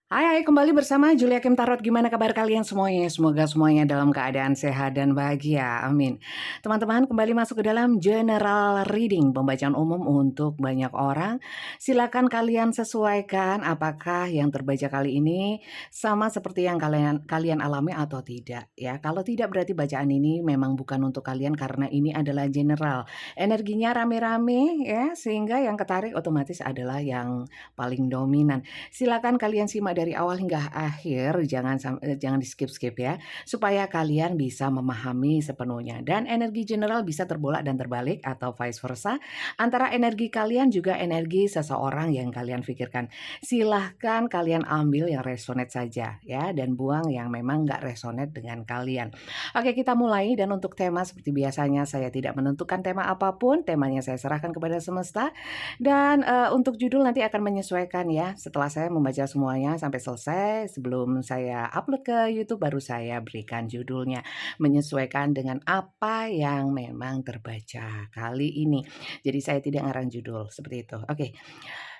Hai, kembali bersama Julia Kim Tarot. Gimana kabar kalian semuanya? Semoga semuanya dalam keadaan sehat dan bahagia. Amin. Teman-teman, kembali masuk ke dalam general reading, pembacaan umum untuk banyak orang. Silakan kalian sesuaikan apakah yang terbaca kali ini sama seperti yang kalian alami atau tidak. Ya, kalau tidak berarti bacaan ini memang bukan untuk kalian karena ini adalah general. Energinya rame-rame ya, sehingga yang ketarik otomatis adalah yang paling dominan. Silakan kalian simak dari awal hingga akhir, jangan di-skip-skip ya, supaya kalian bisa memahami sepenuhnya. Dan energi general bisa terbolak dan terbalik atau vice versa, antara energi kalian juga energi seseorang yang kalian pikirkan. Silahkan kalian ambil yang resonate saja ya, dan buang yang memang nggak resonate dengan kalian. Oke, kita mulai, dan untuk tema seperti biasanya saya tidak menentukan tema apapun, temanya saya serahkan kepada semesta. Dan untuk judul nanti akan menyesuaikan ya, setelah saya membaca semuanya sampai selesai, sebelum saya upload ke YouTube baru saya berikan judulnya, menyesuaikan dengan apa yang memang terbaca kali ini. Jadi saya tidak ngarang judul, seperti itu. Oke,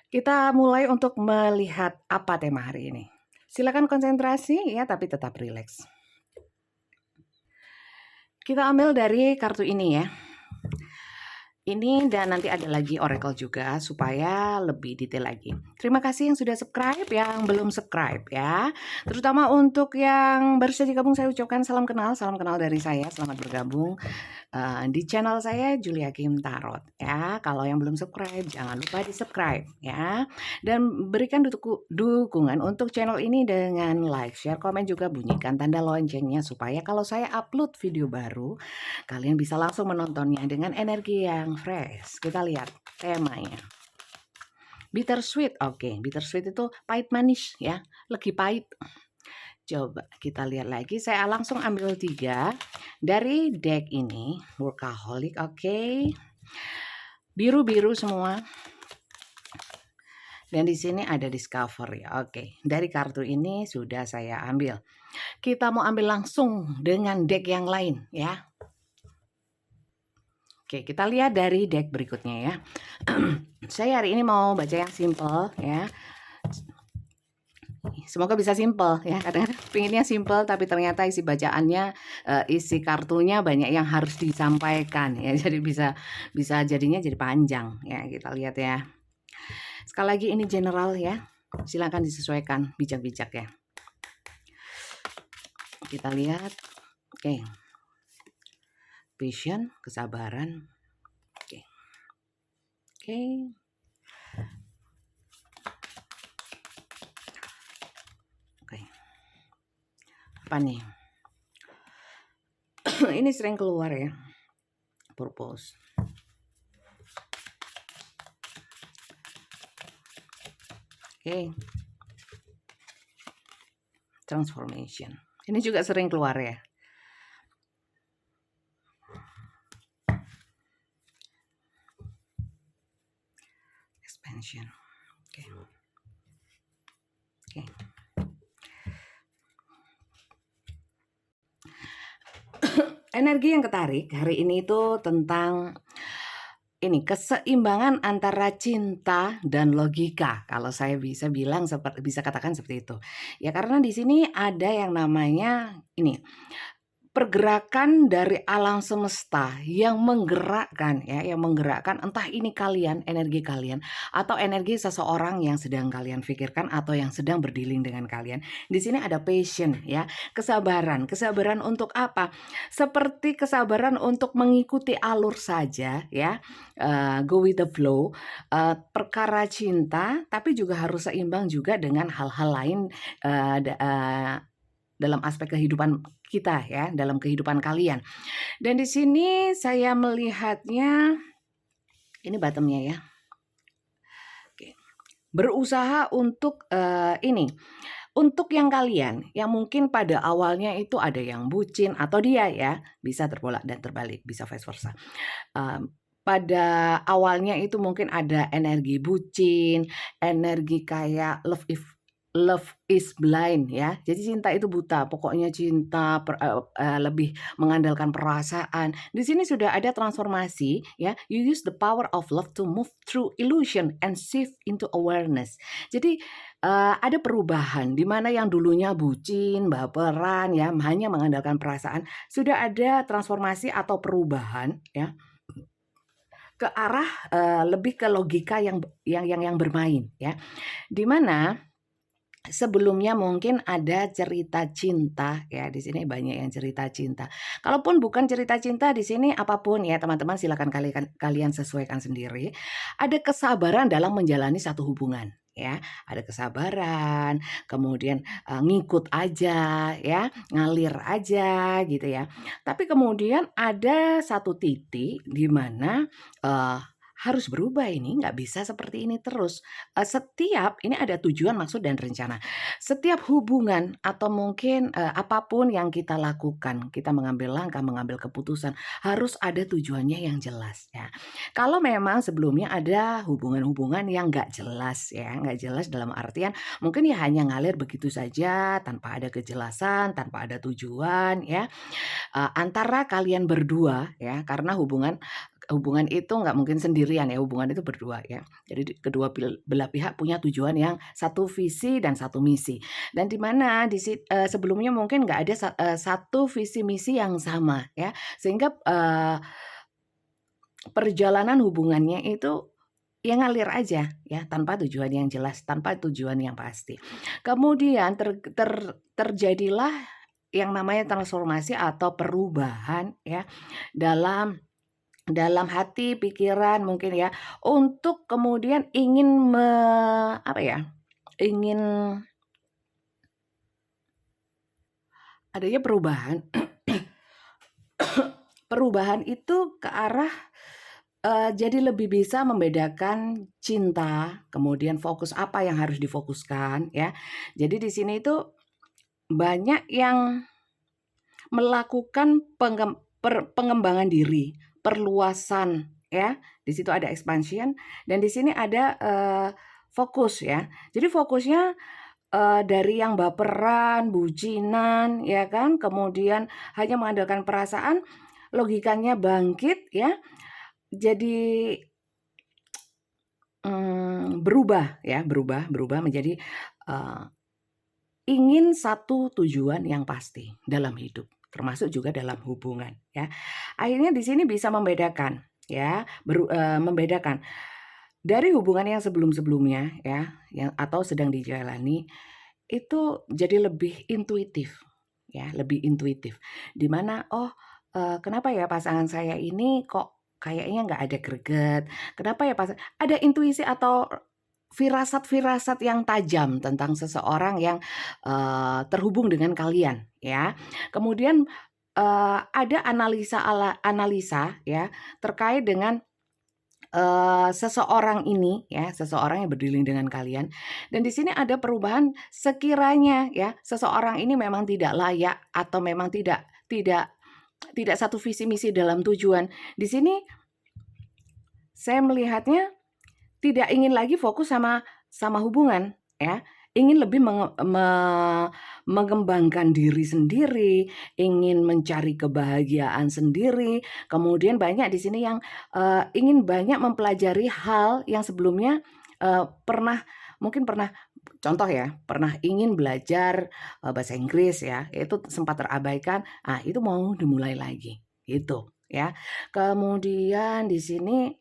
kita mulai untuk melihat apa tema hari ini. Silakan konsentrasi ya, tapi tetap rileks. Kita ambil dari kartu ini ya. Ini, dan nanti ada lagi oracle juga supaya lebih detail lagi. Terima kasih yang sudah subscribe, yang belum subscribe ya. Terutama untuk yang baru saja gabung, saya ucapkan salam kenal dari saya. Selamat bergabung di channel saya Julia Kim Tarot ya. Kalau yang belum subscribe jangan lupa di subscribe ya. Dan berikan dukungan untuk channel ini dengan like, share, komen, juga bunyikan tanda loncengnya supaya kalau saya upload video baru kalian bisa langsung menontonnya dengan energi yang fresh. Kita lihat temanya. Bittersweet, oke. Bittersweet itu pahit manis ya, lagi pahit. Coba kita lihat lagi. Saya langsung ambil 3 dari deck ini. Workaholic, oke. Biru-biru semua. Dan di sini ada discovery, oke. Dari kartu ini sudah saya ambil. Kita mau ambil langsung dengan deck yang lain ya. Oke, kita lihat dari deck berikutnya ya. Saya hari ini mau baca yang simple ya. Semoga bisa simple ya. Kadang-kadang pinginnya simple tapi ternyata isi bacaannya, isi kartunya banyak yang harus disampaikan ya. Jadi bisa jadinya jadi panjang ya. Kita lihat ya. Sekali lagi ini general ya. Silakan disesuaikan bijak-bijak ya. Kita lihat. Oke. Patient, kesabaran. Oke. Oke. Oke. Apa nih? Ini sering keluar ya. Purpose. Oke. Transformation. Ini juga sering keluar ya. Expansion. Oke. Oke. Energi yang ketarik hari ini itu tentang ini keseimbangan antara cinta dan logika. Kalau saya bisa katakan seperti itu. Ya karena di sini ada yang namanya ini pergerakan dari alam semesta yang menggerakkan ya, yang menggerakkan entah ini kalian, energi kalian, atau energi seseorang yang sedang kalian pikirkan atau yang sedang berdealing dengan kalian. Di sini ada passion ya, kesabaran. Kesabaran untuk apa? Seperti kesabaran untuk mengikuti alur saja ya, go with the flow. Perkara cinta tapi juga harus seimbang juga dengan hal-hal lain dalam aspek kehidupan kita ya, dalam kehidupan kalian. Dan di sini saya melihatnya ini bottomnya ya. Oke. Berusaha untuk ini untuk yang kalian yang mungkin pada awalnya itu ada yang bucin atau dia ya, bisa terbolak dan terbalik, bisa vice versa. Pada awalnya itu mungkin ada energi bucin, energi kayak love is blind ya. Jadi cinta itu buta, pokoknya cinta lebih mengandalkan perasaan. Di sini sudah ada transformasi ya. You use the power of love to move through illusion and shift into awareness. Jadi Ada perubahan di mana yang dulunya bucin, baperan ya, hanya mengandalkan perasaan, sudah ada transformasi atau perubahan ya, ke arah, lebih ke logika yang bermain ya. Di mana sebelumnya mungkin ada cerita cinta ya, di sini banyak yang cerita cinta. Kalaupun bukan cerita cinta di sini apapun ya teman-teman silakan kalian sesuaikan sendiri. Ada kesabaran dalam menjalani satu hubungan ya, ada kesabaran, kemudian, ngikut aja ya, ngalir aja gitu ya. Tapi kemudian ada satu titik di mana, eee, harus berubah ini, nggak bisa seperti ini terus. Setiap ini ada tujuan, maksud, dan rencana. Setiap hubungan atau mungkin, apa yang kita lakukan, kita mengambil langkah, mengambil keputusan, harus ada tujuannya yang jelas ya. Kalau memang sebelumnya ada hubungan-hubungan yang nggak jelas ya, nggak jelas dalam artian mungkin ya hanya ngalir begitu saja tanpa ada kejelasan, tanpa ada tujuan ya, antara kalian berdua ya, karena hubungan hubungan itu nggak mungkin sendirian ya, hubungan itu berdua ya. Jadi kedua belah pihak punya tujuan yang satu visi dan satu misi. Dan di mana sebelumnya mungkin nggak ada satu visi misi yang sama ya, sehingga, perjalanan hubungannya itu ya ngalir aja ya, tanpa tujuan yang jelas, tanpa tujuan yang pasti. Kemudian terjadilah yang namanya transformasi atau perubahan ya, dalam dalam hati, pikiran mungkin ya, untuk kemudian ingin apa ya, ingin adanya perubahan. Perubahan itu ke arah, jadi lebih bisa membedakan cinta, kemudian fokus apa yang harus difokuskan ya. Jadi di sini itu banyak yang melakukan pengembangan diri, perluasan ya. Di situ ada expansion dan di sini ada, fokus ya. Jadi fokusnya, dari yang baperan, bucinan ya kan, kemudian hanya mengandalkan perasaan, logikanya bangkit ya, jadi, berubah ya, berubah menjadi, eee ingin satu tujuan yang pasti dalam hidup, termasuk juga dalam hubungan ya. Akhirnya di sini bisa membedakan ya, membedakan dari hubungan yang sebelum-sebelumnya ya, yang atau sedang dijalani, itu jadi lebih intuitif ya, lebih intuitif. Di mana, "Oh, kenapa ya pasangan saya ini kok kayaknya nggak ada greget, kenapa ya ada intuisi atau firasat-firasat yang tajam tentang seseorang yang, terhubung dengan kalian ya. Kemudian, ada analisa ya terkait dengan, seseorang ini ya, seseorang yang berdilin dengan kalian dan di sini ada perubahan sekiranya ya, seseorang ini memang tidak layak atau memang tidak satu visi misi dalam tujuan. Di sini saya melihatnya tidak ingin lagi fokus sama hubungan ya, ingin lebih mengembangkan diri sendiri, ingin mencari kebahagiaan sendiri, kemudian banyak di sini yang, ingin banyak mempelajari hal yang sebelumnya, mungkin pernah contoh ya, pernah ingin belajar, bahasa Inggris ya, itu sempat terabaikan, itu mau dimulai lagi, gitu ya. Kemudian di sini,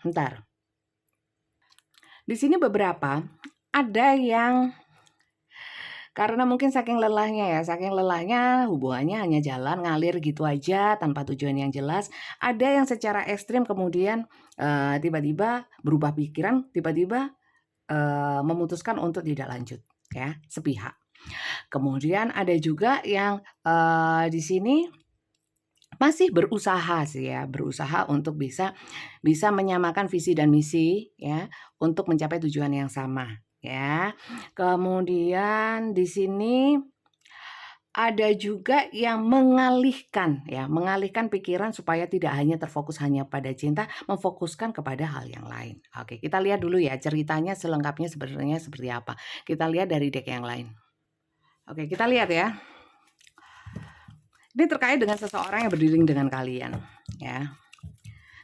bentar. Di sini beberapa, ada yang karena mungkin saking lelahnya hubungannya hanya jalan ngalir gitu aja tanpa tujuan yang jelas. Ada yang secara ekstrim kemudian, tiba-tiba berubah pikiran, tiba-tiba, memutuskan untuk tidak lanjut ya, sepihak. Kemudian ada juga yang, di sini masih berusaha sih ya, berusaha untuk bisa bisa menyamakan visi dan misi ya, untuk mencapai tujuan yang sama ya. Kemudian di sini ada juga yang mengalihkan ya, mengalihkan pikiran supaya tidak hanya terfokus hanya pada cinta, memfokuskan kepada hal yang lain. Oke, kita lihat dulu ya ceritanya selengkapnya sebenarnya seperti apa. Kita lihat dari deck yang lain. Oke, kita lihat ya. Ini terkait dengan seseorang yang berdiri dengan kalian, ya.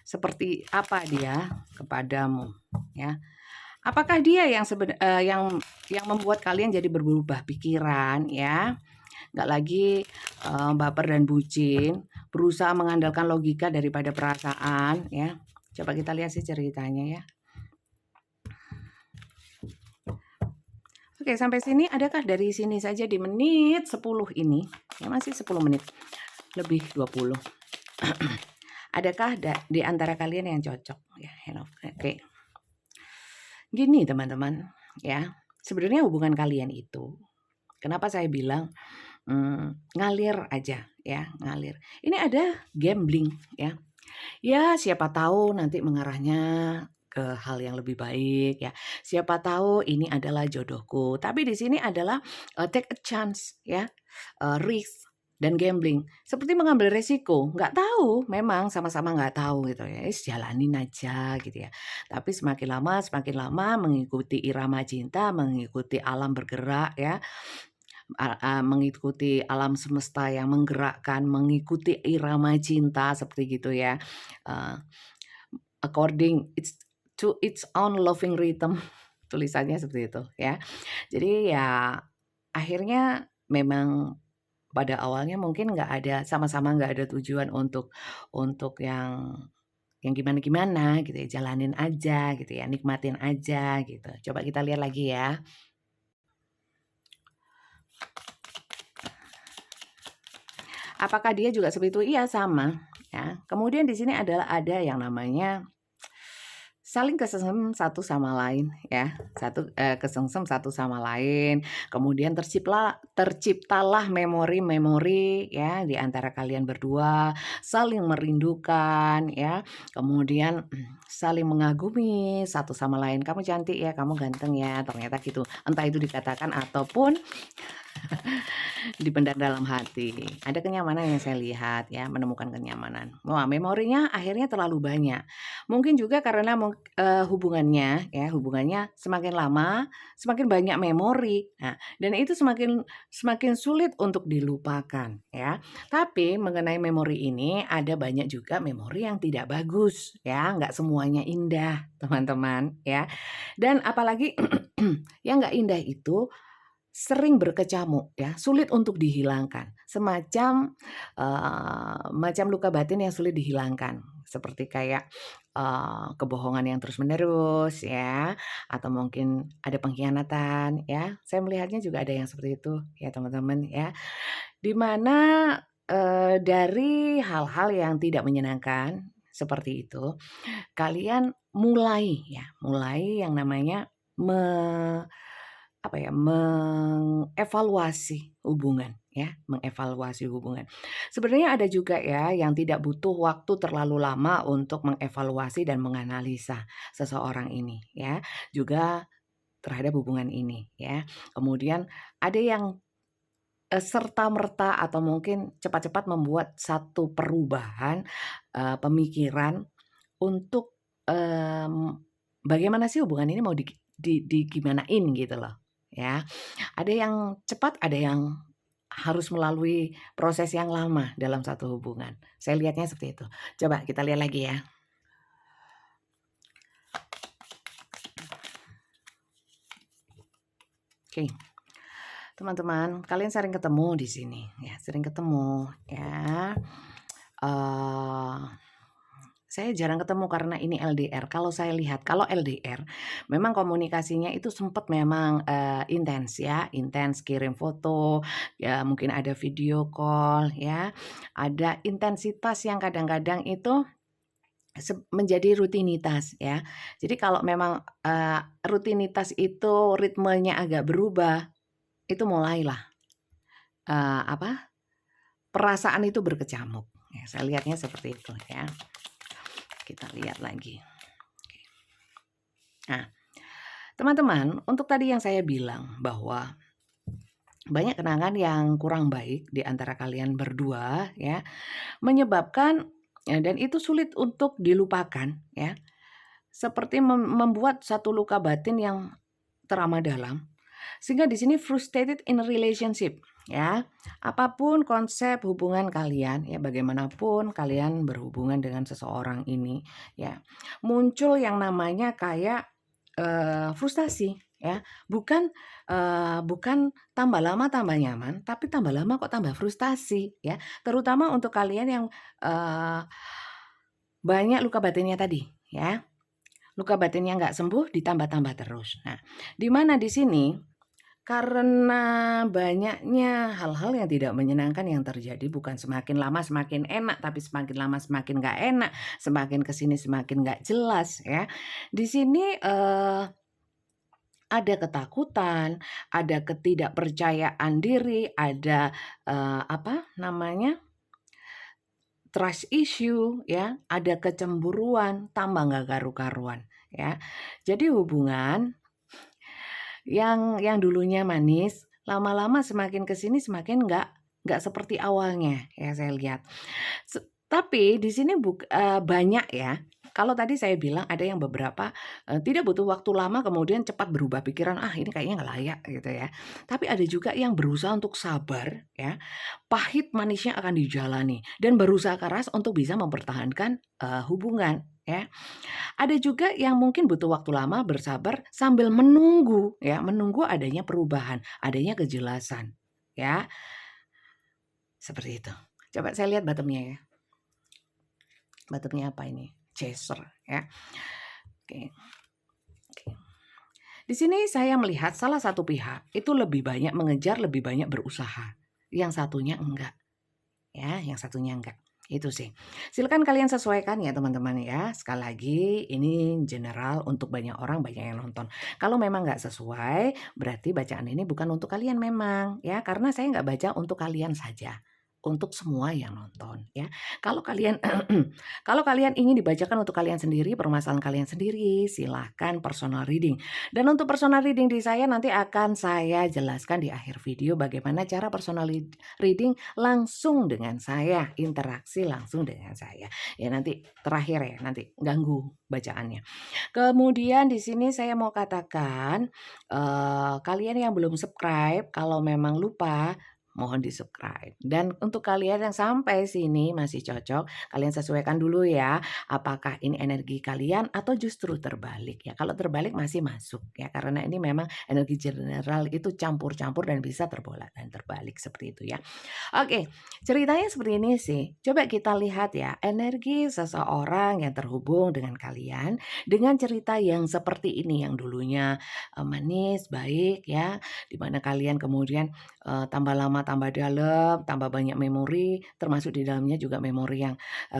Seperti apa dia kepadamu, ya. Apakah dia yang membuat kalian jadi berubah pikiran ya? Nggak lagi baper dan bucin, berusaha mengandalkan logika daripada perasaan ya. Coba kita lihat sih ceritanya ya. Oke, sampai sini adakah dari sini saja di menit 10 ini? Ya masih 10 menit. Lebih 20. Adakah di antara kalian yang cocok? Ya, oke. Gini teman-teman, ya. Sebenarnya hubungan kalian itu, kenapa saya bilang ngalir aja ya, ngalir. Ini ada gambling ya. Ya, siapa tahu nanti mengarahnya ke hal yang lebih baik ya. Siapa tahu ini adalah jodohku. Tapi di sini adalah take a chance ya, risk dan gambling. Seperti mengambil resiko. Nggak tahu, memang sama-sama nggak tahu gitu ya. Jalanin aja gitu ya. Tapi semakin lama mengikuti irama cinta, mengikuti alam bergerak ya. Mengikuti alam semesta yang menggerakkan, mengikuti irama cinta seperti gitu ya. According to its own loving rhythm, tulisannya seperti itu ya. Jadi ya akhirnya memang pada awalnya mungkin sama-sama nggak ada tujuan untuk yang gimana-gimana gitu ya, jalanin aja gitu ya, nikmatin aja gitu. Coba kita lihat lagi ya. Apakah dia juga seperti itu? Iya, sama, ya. Kemudian di sini adalah ada yang namanya saling kesengsem satu sama lain, ya. Kesengsem satu sama lain. Kemudian terciptalah memori-memori ya di antara kalian berdua, saling merindukan ya. Kemudian saling mengagumi satu sama lain. Kamu cantik ya, kamu ganteng ya, ternyata gitu. Entah itu dikatakan ataupun dipendam dalam hati. Ada kenyamanan yang saya lihat ya, menemukan kenyamanan. Wah, memorinya akhirnya terlalu banyak. Mungkin juga karena hubungannya semakin lama, semakin banyak memori. Nah, dan itu semakin sulit untuk dilupakan ya. Tapi mengenai memori ini ada banyak juga memori yang tidak bagus ya, nggak semuanya indah, teman-teman ya. Dan apalagi yang nggak indah itu sering berkecamuk ya, sulit untuk dihilangkan. Macam luka batin yang sulit dihilangkan. Seperti kayak kebohongan yang terus-menerus ya, atau mungkin ada pengkhianatan ya. Saya melihatnya juga ada yang seperti itu ya teman-teman ya. Di mana dari hal-hal yang tidak menyenangkan seperti itu, kalian mulai yang namanya mengevaluasi hubungan ya, mengevaluasi hubungan. Sebenarnya ada juga ya yang tidak butuh waktu terlalu lama untuk mengevaluasi dan menganalisa seseorang ini ya, juga terhadap hubungan ini ya. Kemudian ada yang serta-merta atau mungkin cepat-cepat membuat satu perubahan pemikiran untuk bagaimana sih hubungan ini mau digimanain gitu loh ya. Ada yang cepat, ada yang harus melalui proses yang lama dalam satu hubungan. Saya lihatnya seperti itu. Coba kita lihat lagi ya. Oke. Teman-teman, kalian sering ketemu di sini ya, sering ketemu ya. Saya jarang ketemu karena ini LDR. Kalau saya lihat, kalau LDR memang komunikasinya itu sempat memang intens ya, intens kirim foto, ya mungkin ada video call ya. Ada intensitas yang kadang-kadang itu menjadi rutinitas ya. Jadi kalau memang rutinitas itu ritmenya agak berubah, itu mulailah perasaan itu berkecamuk. Ya, saya lihatnya seperti itu ya. Kita lihat lagi. Nah, teman-teman, untuk tadi yang saya bilang bahwa banyak kenangan yang kurang baik di antara kalian berdua ya, menyebabkan dan itu sulit untuk dilupakan ya. Seperti membuat satu luka batin yang teramat dalam. Sehingga di sini frustrated in a relationship ya. Apapun konsep hubungan kalian ya, bagaimanapun kalian berhubungan dengan seseorang ini ya, muncul yang namanya kayak frustasi ya, bukan tambah lama tambah nyaman, tapi tambah lama kok tambah frustasi ya, terutama untuk kalian yang, eee, banyak luka batinnya tadi ya, luka batinnya nggak sembuh ditambah-tambah terus. Nah, di mana di sini karena banyaknya hal-hal yang tidak menyenangkan yang terjadi, bukan semakin lama semakin enak, tapi semakin lama semakin nggak enak, semakin ke sini semakin nggak jelas ya. Di sini, ada ketakutan, ada ketidakpercayaan diri, ada, apa namanya, trust issue ya, ada kecemburuan, tambah nggak karu-karuan ya. Jadi hubungan yang dulunya manis, lama-lama semakin ke sini semakin nggak seperti awalnya ya saya lihat. Tapi di sini banyak ya, kalau tadi saya bilang ada yang beberapa, tidak butuh waktu lama kemudian cepat berubah pikiran, "Ah ini kayaknya nggak layak," gitu ya. Tapi ada juga yang berusaha untuk sabar ya, pahit manisnya akan dijalani dan berusaha keras untuk bisa mempertahankan, hubungan ya. Ada juga yang mungkin butuh waktu lama bersabar sambil menunggu ya, menunggu adanya perubahan, adanya kejelasan ya, seperti itu. Coba saya lihat bottom-nya ya. Bottom-nya apa ini? Chaser ya. Oke oke. Di sini saya melihat salah satu pihak itu lebih banyak mengejar, lebih banyak berusaha. Yang satunya enggak ya, yang satunya enggak. Itu sih. Silakan kalian sesuaikan ya teman-teman ya. Sekali lagi ini general untuk banyak orang, banyak yang nonton. Kalau memang nggak sesuai, berarti bacaan ini bukan untuk kalian memang ya. Karena saya nggak baca untuk kalian saja. Untuk semua yang nonton ya. Kalau kalian kalau kalian ingin dibacakan untuk kalian sendiri, permasalahan kalian sendiri, silahkan personal reading. Dan untuk personal reading di saya nanti akan saya jelaskan di akhir video bagaimana cara personal reading langsung dengan saya, interaksi langsung dengan saya. Ya nanti terakhir ya, nanti ganggu bacaannya. Kemudian di sini saya mau katakan, kalian yang belum subscribe kalau memang lupa, mohon di-subscribe. Dan untuk kalian yang sampai sini masih cocok, kalian sesuaikan dulu ya, apakah ini energi kalian atau justru terbalik ya. Kalau terbalik masih masuk ya, karena ini memang energi general itu campur-campur dan bisa terbolak dan terbalik seperti itu ya. Oke, ceritanya seperti ini sih. Coba kita lihat ya, energi seseorang yang terhubung dengan kalian dengan cerita yang seperti ini yang dulunya manis, baik ya, di mana kalian kemudian tambah lama tambah dalam, tambah banyak memori, termasuk di dalamnya juga memori yang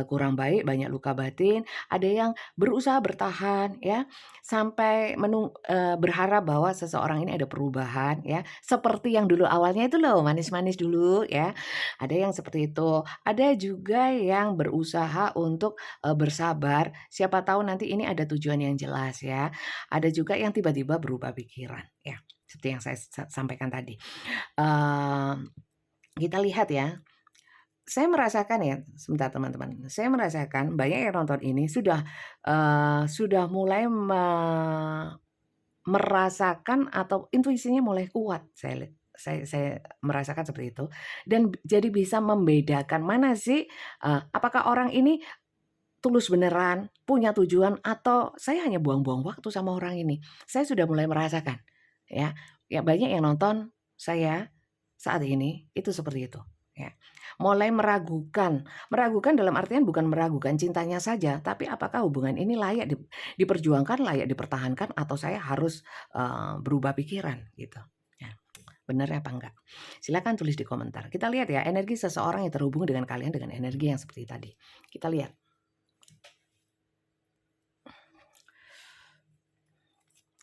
kurang baik, banyak luka batin. Ada yang berusaha bertahan ya, sampai berharap bahwa seseorang ini ada perubahan ya, seperti yang dulu awalnya itu loh, manis-manis dulu ya. Ada yang seperti itu. Ada juga yang berusaha untuk, bersabar, siapa tahu nanti ini ada tujuan yang jelas ya. Ada juga yang tiba-tiba berubah pikiran ya, seperti yang saya sampaikan tadi. Eee, kita lihat ya, saya merasakan ya sebentar teman-teman, saya merasakan banyak yang nonton ini sudah mulai merasakan atau intuisinya mulai kuat saya merasakan seperti itu dan jadi bisa membedakan mana sih, apakah orang ini tulus beneran, punya tujuan atau saya hanya buang-buang waktu sama orang ini. Saya sudah mulai merasakan ya, ya banyak yang nonton saya saat ini itu seperti itu ya. Mulai meragukan, meragukan dalam artian bukan meragukan cintanya saja, tapi apakah hubungan ini layak diperjuangkan, layak dipertahankan atau saya harus, berubah pikiran gitu ya. Bener apa enggak? Silakan tulis di komentar. Kita lihat ya energi seseorang yang terhubung dengan kalian dengan energi yang seperti tadi. Kita lihat.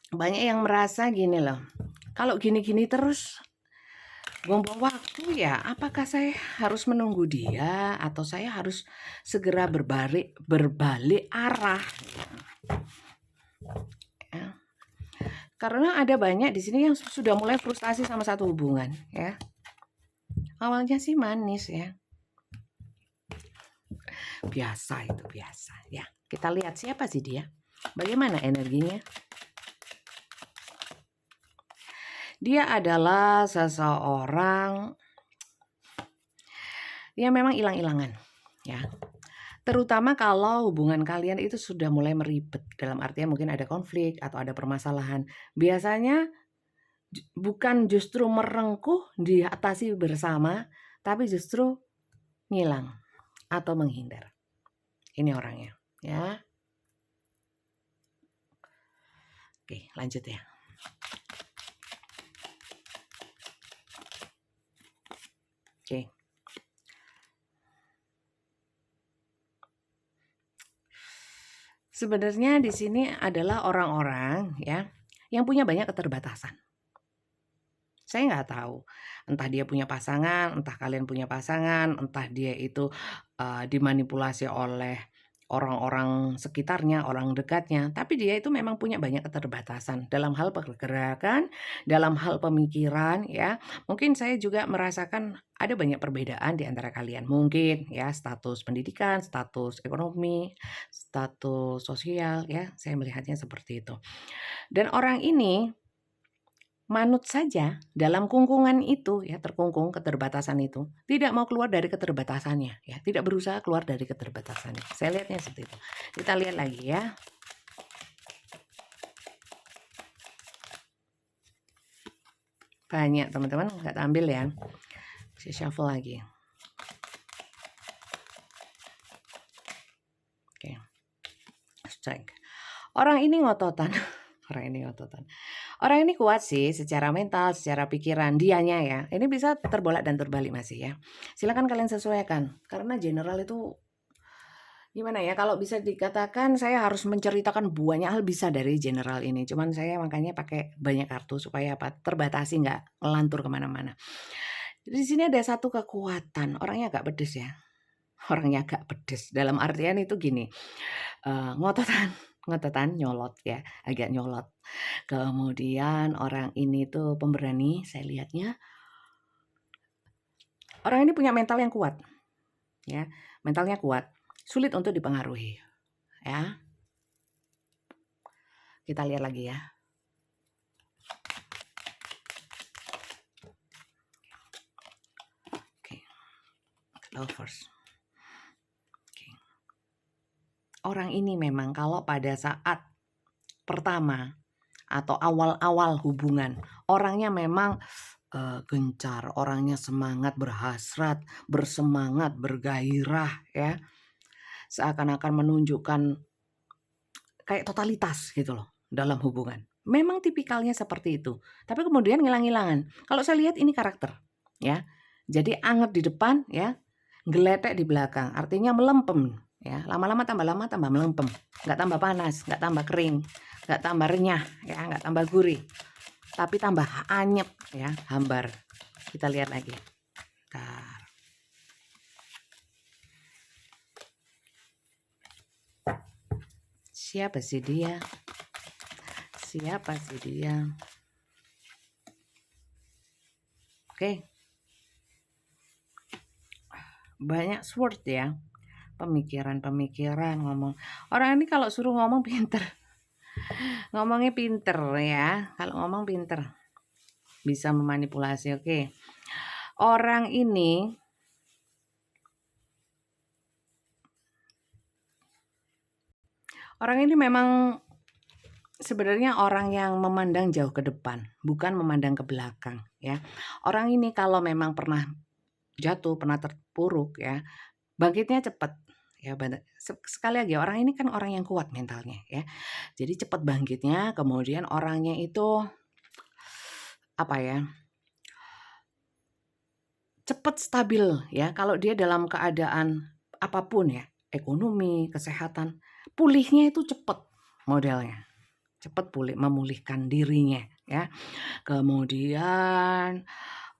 Banyak yang merasa gini loh, kalau gini-gini terus buang-buang waktu ya, apakah saya harus menunggu dia atau saya harus segera berbalik arah? Ya. Karena ada banyak di sini yang sudah mulai frustasi sama satu hubungan ya. Awalnya sih manis ya. Biasa itu biasa ya. Kita lihat siapa sih dia? Bagaimana energinya? Dia adalah seseorang yang memang hilang-hilangan ya. Terutama kalau hubungan kalian itu sudah mulai meribet, dalam artian mungkin ada konflik atau ada permasalahan. Biasanya bukan justru merengkuh diatasi bersama, tapi justru ngilang atau menghindar. Ini orangnya, ya. Oke, lanjut ya. Oke. Sebenarnya di sini adalah orang-orang ya yang punya banyak keterbatasan. Saya nggak tahu, entah dia punya pasangan, entah kalian punya pasangan, entah dia itu dimanipulasi oleh orang-orang sekitarnya, orang dekatnya, tapi dia itu memang punya banyak keterbatasan dalam hal pergerakan, dalam hal pemikiran ya. Mungkin saya juga merasakan ada banyak perbedaan di antara kalian. Mungkin ya status pendidikan, status ekonomi, status sosial ya, saya melihatnya seperti itu. Dan orang ini manut saja dalam kungkungan itu ya, terkungkung keterbatasan itu, tidak mau keluar dari keterbatasannya ya, tidak berusaha keluar dari keterbatasannya. Saya lihatnya seperti itu. Kita lihat lagi ya. Banyak teman-teman, nggak ambil ya. Saya shuffle lagi. Oke. Strike. Orang ini ngototan. Orang ini ngototan. Orang ini kuat sih secara mental, secara pikiran, dianya ya. Ini bisa terbolak dan terbalik masih ya. Silakan kalian sesuaikan. Karena general itu gimana ya, kalau bisa dikatakan saya harus menceritakan banyak hal bisa dari general ini. Cuman saya makanya pakai banyak kartu supaya apa? Terbatasi, nggak melantur kemana-mana. Di sini ada satu kekuatan. Orangnya agak pedes ya. Orangnya agak pedes. Dalam artian itu gini, ngototan. Ngototan, nyolot ya, agak nyolot. Kemudian orang ini tuh pemberani, saya lihatnya. Orang ini punya mental yang kuat, ya, mentalnya kuat, sulit untuk dipengaruhi, ya. Kita lihat lagi ya. Oke, lovers. Oke. Orang ini memang kalau pada saat pertama atau awal-awal hubungan, orangnya memang gencar, orangnya semangat, berhasrat, bersemangat, bergairah ya. Seakan-akan menunjukkan kayak totalitas gitu loh dalam hubungan. Memang tipikalnya seperti itu. Tapi kemudian ngilang-ngilangan. Kalau saya lihat ini karakter ya. Jadi anget di depan ya, geletek di belakang. Artinya melempem ya. Lama-lama tambah melempem. Nggak tambah panas, nggak tambah kering, nggak tambah renyah ya, nggak tambah gurih. Tapi tambah anyep ya, hambar. Kita lihat lagi. Bentar. Siapa sih dia? Siapa sih dia? Oke. Banyak sword ya. Pemikiran-pemikiran ngomong. Orang ini kalau suruh ngomong pinter. Ngomongnya pinter ya. Kalau ngomong pinter. Bisa memanipulasi. Oke. Orang ini memang sebenarnya orang yang memandang jauh ke depan, bukan memandang ke belakang ya. Orang ini kalau memang pernah jatuh, pernah terpuruk ya, bangkitnya cepat ya. Sekali lagi orang ini kan orang yang kuat mentalnya ya. Jadi cepat bangkitnya, kemudian orangnya itu apa ya? Cepat stabil ya. Kalau dia dalam keadaan apapun ya, ekonomi, kesehatan, pulihnya itu cepat modelnya. Cepat memulihkan dirinya ya. Kemudian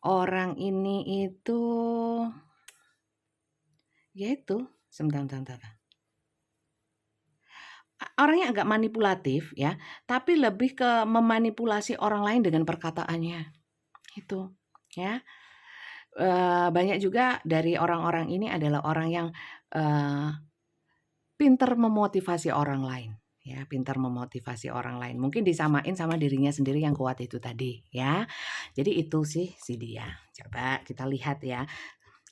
orang ini itu yaitu sebentar. Orangnya agak manipulatif ya, tapi lebih ke memanipulasi orang lain dengan perkataannya. Itu ya. Banyak juga dari orang-orang ini adalah orang yang pintar memotivasi orang lain. Ya, pintar memotivasi orang lain. Mungkin disamain sama dirinya sendiri yang kuat itu tadi ya. Jadi itu sih si dia. Coba kita lihat ya.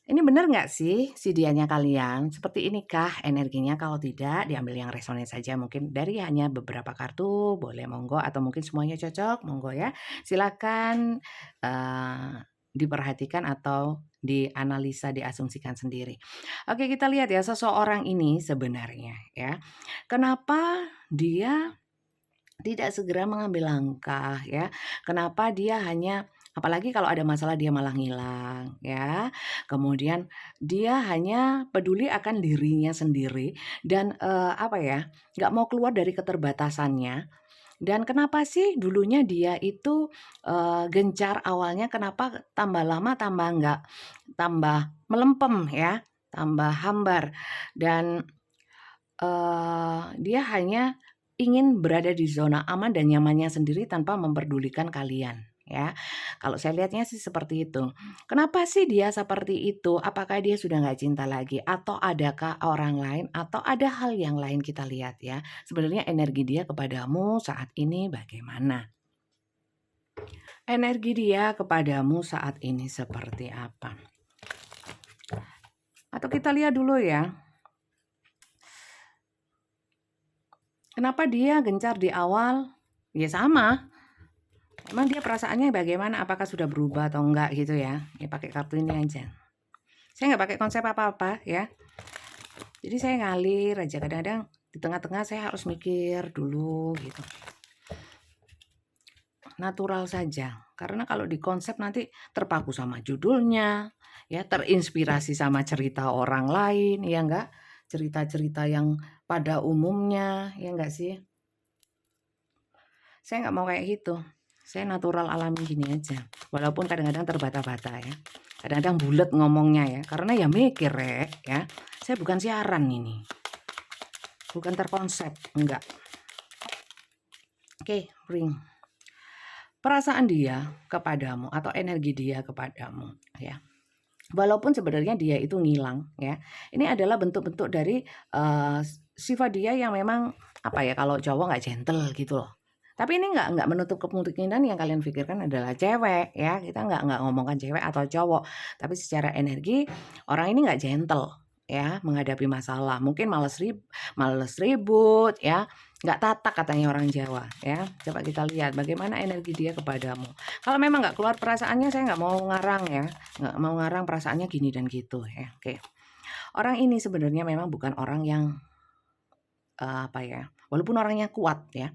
Ini benar nggak sih si dianya kalian? Seperti inikah energinya? Kalau tidak, diambil yang resonan saja. Mungkin dari hanya beberapa kartu, boleh monggo, atau mungkin semuanya cocok, monggo ya. Silakan diperhatikan atau dianalisa, diasumsikan sendiri. Oke, kita lihat ya seseorang ini sebenarnya ya. Kenapa dia tidak segera mengambil langkah ya? Kenapa dia hanya apalagi kalau ada masalah dia malah ngilang ya. Kemudian dia hanya peduli akan dirinya sendiri dan, apa ya, nggak mau keluar dari keterbatasannya. Dan kenapa sih dulunya dia itu, gencar awalnya kenapa tambah lama tambah melempem ya, tambah hambar dan dia hanya ingin berada di zona aman dan nyamannya sendiri tanpa memperdulikan kalian, ya. Kalau saya lihatnya sih seperti itu. Kenapa sih dia seperti itu? Apakah dia sudah nggak cinta lagi? Atau adakah orang lain? Atau ada hal yang lain kita lihat ya. Sebenarnya energi dia kepadamu saat ini bagaimana? Energi dia kepadamu saat ini seperti apa? Atau kita lihat dulu ya. Kenapa dia gencar di awal? Ya sama. Emang dia perasaannya bagaimana? Apakah sudah berubah atau enggak gitu ya? Ya pakai kartu ini aja. Saya nggak pakai konsep apa-apa ya. Jadi saya ngalir aja. Kadang-kadang di tengah-tengah saya harus mikir dulu gitu. Natural saja. Karena kalau di konsep nanti terpaku sama judulnya, ya terinspirasi sama cerita orang lain, ya enggak? Cerita-cerita yang pada umumnya, ya enggak sih? Saya nggak mau kayak gitu. Saya natural alami gini aja. Walaupun kadang-kadang terbata-bata ya. Kadang-kadang bulet ngomongnya ya. Karena ya mikir ya. Saya bukan siaran ini. Bukan terkonsep. Enggak. Oke, ring. Perasaan dia kepadamu atau energi dia kepadamu ya. Walaupun sebenarnya dia itu ngilang ya. Ini adalah bentuk-bentuk dari sifat dia yang memang apa ya, kalau cowok nggak gentle gitu loh. Tapi ini nggak menutup kemungkinan yang kalian pikirkan adalah cewek ya. Kita nggak ngomongkan cewek atau cowok. Tapi secara energi orang ini nggak gentle ya menghadapi masalah. Mungkin males ribut ya. Nggak tatak katanya orang Jawa ya. Coba kita lihat bagaimana energi dia kepadamu. Kalau memang nggak keluar perasaannya, saya nggak mau ngarang ya. Nggak mau ngarang perasaannya gini dan gitu ya. Oke. Orang ini sebenarnya memang bukan orang yang apa ya, walaupun orangnya kuat ya,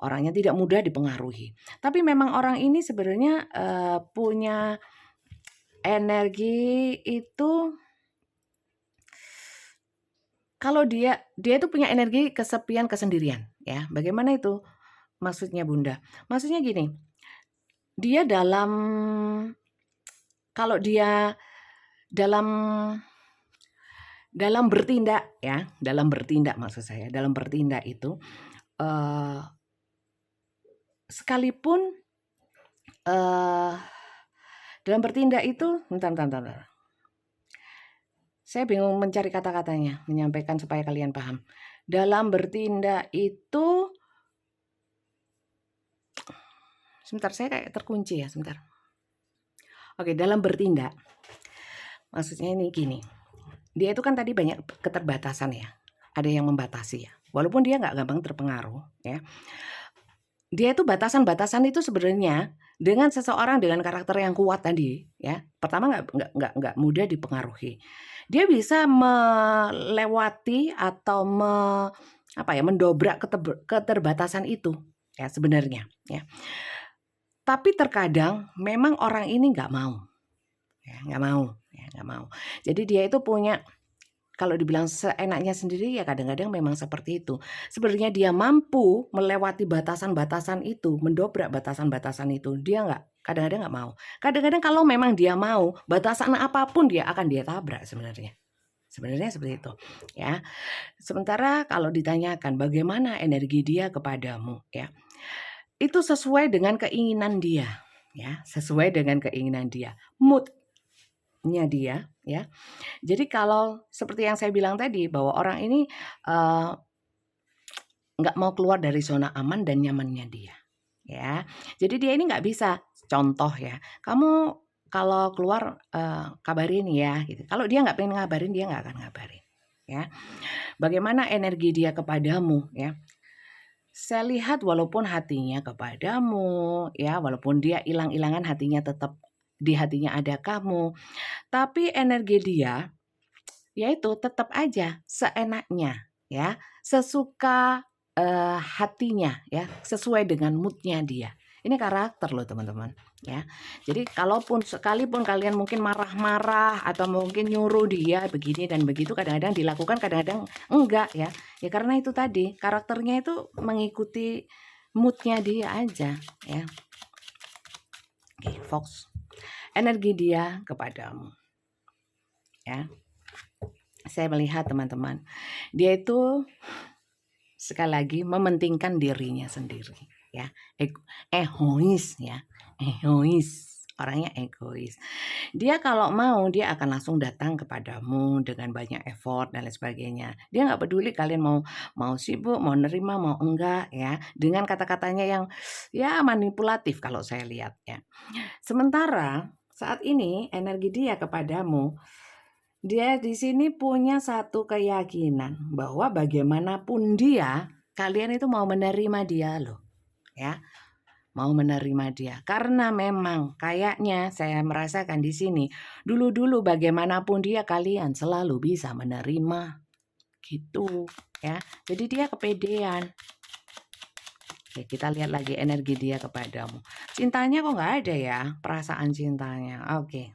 orangnya tidak mudah dipengaruhi. Tapi memang orang ini sebenarnya punya energi itu kalau dia itu punya energi kesepian, kesendirian ya. Bagaimana itu maksudnya Bunda? Maksudnya gini, dia kalau dia dalam bertindak ya, dalam bertindak maksud saya, dalam bertindak itu sekalipun dalam bertindak itu bentar. Saya bingung mencari kata-katanya, menyampaikan supaya kalian paham. Dalam bertindak itu sebentar saya kayak terkunci ya, sebentar. Oke, dalam bertindak maksudnya ini gini. Dia itu kan tadi banyak keterbatasan ya. Ada yang membatasi ya. Walaupun dia nggak gampang terpengaruh ya. Dia itu batasan-batasan itu sebenarnya dengan seseorang dengan karakter yang kuat tadi ya. Pertama nggak mudah dipengaruhi. Dia bisa melewati atau mendobrak keterbatasan itu ya sebenarnya ya. Tapi terkadang memang orang ini nggak mau. Ya, nggak mau. Jadi dia itu punya kalau dibilang seenaknya sendiri ya kadang-kadang memang seperti itu. Sebenarnya dia mampu melewati batasan-batasan itu, mendobrak batasan-batasan itu. Dia kadang-kadang nggak mau. Kadang-kadang kalau memang dia mau, batasan apapun dia akan dia tabrak sebenarnya. Sebenarnya seperti itu, ya. Sementara kalau ditanyakan bagaimana energi dia kepadamu, ya. Itu sesuai dengan keinginan dia, ya. Sesuai dengan keinginan dia. Mood-nya dia, ya. Jadi kalau seperti yang saya bilang tadi bahwa orang ini nggak mau keluar dari zona aman dan nyamannya dia, ya. Jadi dia ini nggak bisa. Contoh ya, kamu kalau keluar, kabarin ya gitu. Kalau dia nggak pengen ngabarin, dia nggak akan ngabarin, ya. Bagaimana energi dia kepadamu, ya. Saya lihat walaupun hatinya kepadamu, ya, walaupun dia ilang-ilangan hatinya tetap di hatinya ada kamu, tapi energi dia, yaitu tetap aja seenaknya, ya, sesuka, hatinya, ya, sesuai dengan mood-nya dia. Ini karakter loh teman-teman, ya. Jadi kalaupun sekalipun kalian mungkin marah-marah atau mungkin nyuruh dia begini dan begitu, kadang-kadang dilakukan, kadang-kadang enggak, ya. Ya karena itu tadi, karakternya itu mengikuti mood-nya dia aja, ya. Oke, Fox. Energi dia kepadamu, ya. Saya melihat teman-teman, dia itu sekali lagi mementingkan dirinya sendiri, ya. Egois, ya. Egois. Orangnya egois. Dia kalau mau dia akan langsung datang kepadamu dengan banyak effort dan lain sebagainya. Dia nggak peduli kalian mau mau sibuk, mau nerima, mau enggak, ya. Dengan kata-katanya yang ya manipulatif kalau saya lihat, ya. Sementara saat ini energi dia kepadamu, dia di sini punya satu keyakinan bahwa bagaimanapun dia, kalian itu mau menerima dia loh, ya. Mau menerima dia. Karena memang kayaknya saya merasakan di sini, dulu-dulu bagaimanapun dia kalian selalu bisa menerima, gitu, ya. Jadi dia kepedean. Oke, kita lihat lagi energi dia kepadamu. Cintanya kok nggak ada ya, perasaan cintanya. Oke.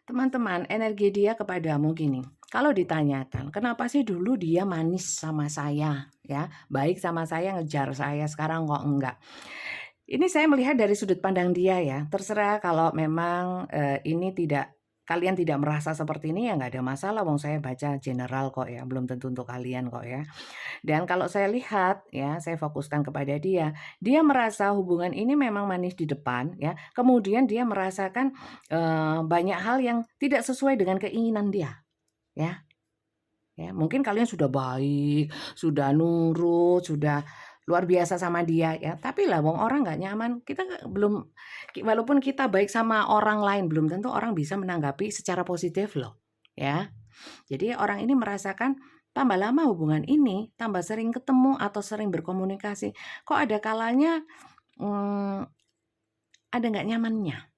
Teman-teman, energi dia kepadamu gini, kalau ditanyakan, kenapa sih dulu dia manis sama saya, ya, baik sama saya, ngejar saya, sekarang kok enggak? Ini saya melihat dari sudut pandang dia ya, terserah kalau memang, ini kalian tidak merasa seperti ini ya nggak ada masalah, wong saya baca general kok ya, belum tentu untuk kalian kok ya. Dan kalau saya lihat ya, saya fokuskan kepada dia, dia merasa hubungan ini memang manis di depan ya, kemudian dia merasakan, banyak hal yang tidak sesuai dengan keinginan dia, ya. Ya, mungkin kalian sudah baik, sudah nurut, sudah luar biasa sama dia ya, tapi lah wong orang nggak nyaman, kita belum walaupun kita baik sama orang lain, belum tentu orang bisa menanggapi secara positif loh, ya. Jadi orang ini merasakan tambah lama hubungan ini, tambah sering ketemu atau sering berkomunikasi, kok ada kalanya, mmm, ada nggak nyamannya.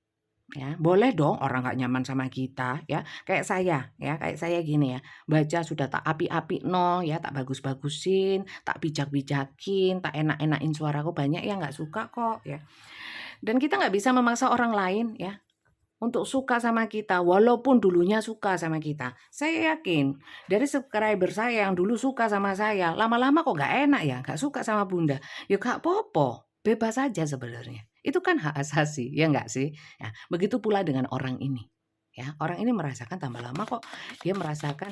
Ya, boleh dong orang nggak nyaman sama kita ya, kayak saya gini ya, baca sudah tak api-apikno ya, tak bagus-bagusin, tak bijak-bijakin, tak enak-enakin suaraku, banyak yang nggak suka kok ya. Dan kita nggak bisa memaksa orang lain ya, untuk suka sama kita, walaupun dulunya suka sama kita. Saya yakin dari subscriber saya yang dulu suka sama saya, lama-lama kok nggak enak ya, nggak suka sama Bunda. Ya nggak apa-apa, bebas saja sebenarnya. Itu kan hak asasi, ya nggak sih? Ya, begitu pula dengan orang ini. Ya, orang ini merasakan tambah lama kok dia merasakan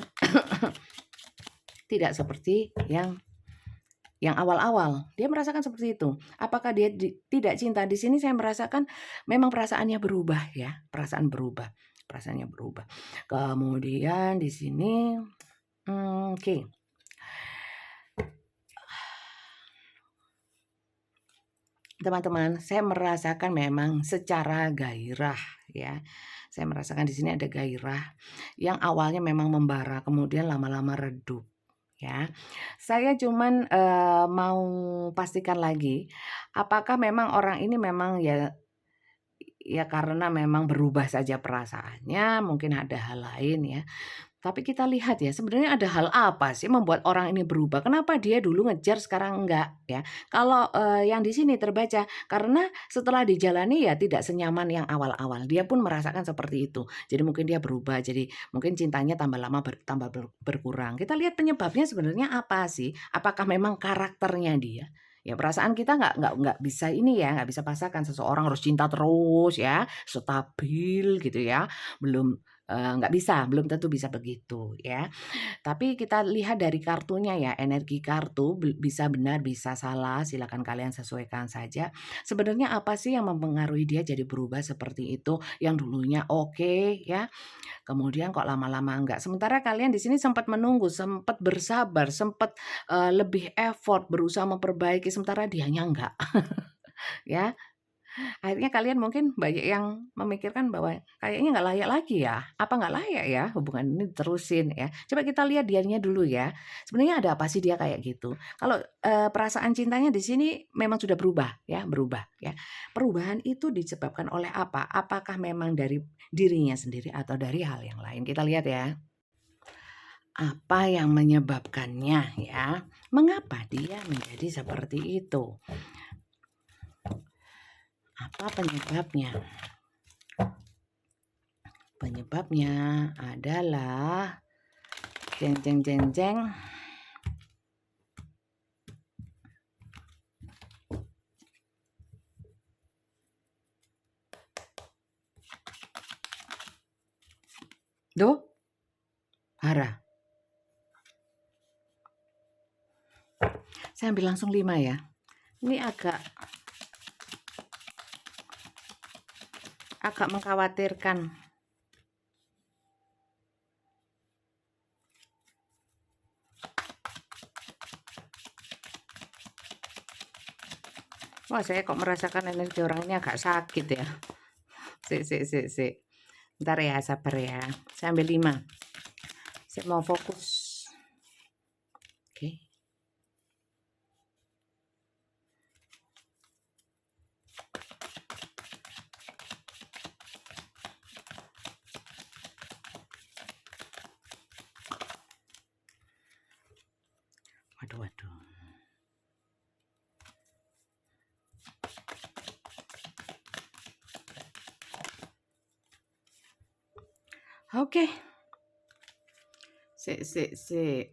tidak seperti yang awal-awal. Dia merasakan seperti itu. Apakah dia tidak cinta? Di sini saya merasakan memang perasaannya berubah ya, perasaan berubah, perasaannya berubah. Kemudian di sini, oke. Teman-teman, saya merasakan memang secara gairah ya. Saya merasakan di sini ada gairah yang awalnya memang membara, kemudian lama-lama redup. Ya, saya cuman, mau pastikan lagi, apakah memang orang ini memang ya karena memang berubah saja perasaannya, mungkin ada hal lain ya. Tapi kita lihat ya, sebenarnya ada hal apa sih membuat orang ini berubah? Kenapa dia dulu ngejar sekarang enggak ya? Kalau, yang di sini terbaca, karena setelah dijalani ya tidak senyaman yang awal-awal, dia pun merasakan seperti itu. Jadi mungkin dia berubah, jadi mungkin cintanya tambah lama berkurang. Kita lihat penyebabnya sebenarnya apa sih? Apakah memang karakternya dia? Ya perasaan kita nggak bisa ini ya, nggak bisa pastikan seseorang harus cinta terus ya, stabil gitu ya. Nggak bisa, belum tentu bisa begitu ya. Tapi kita lihat dari kartunya ya, energi kartu bisa benar, bisa salah, silakan kalian sesuaikan saja. Sebenarnya apa sih yang mempengaruhi dia jadi berubah seperti itu, yang dulunya oke ya, kemudian kok lama-lama enggak. Sementara kalian di sini sempat menunggu, sempat bersabar, sempat, lebih effort, berusaha memperbaiki, sementara dianya enggak, ya. Akhirnya kalian mungkin banyak yang memikirkan bahwa kayaknya nggak layak lagi ya, apa nggak layak ya hubungan ini diterusin ya. Coba kita lihat dianya dulu ya, sebenarnya ada apa sih dia kayak gitu. Kalau, perasaan cintanya di sini memang sudah berubah ya, berubah ya. Perubahan itu disebabkan oleh apa? Apakah memang dari dirinya sendiri atau dari hal yang lain? Kita lihat ya, apa yang menyebabkannya ya, mengapa dia menjadi seperti itu, apa penyebabnya? Penyebabnya adalah jeng jeng jeng jeng. Do, hara. Saya ambil langsung 5 ya. Ini agak mengkhawatirkan. Wah, saya kok merasakan energi orang ini agak sakit ya. Sik. Bentar ya, sabar ya. Saya ambil 5. Saya mau fokus. Oke. Waduh. Oke. Sik.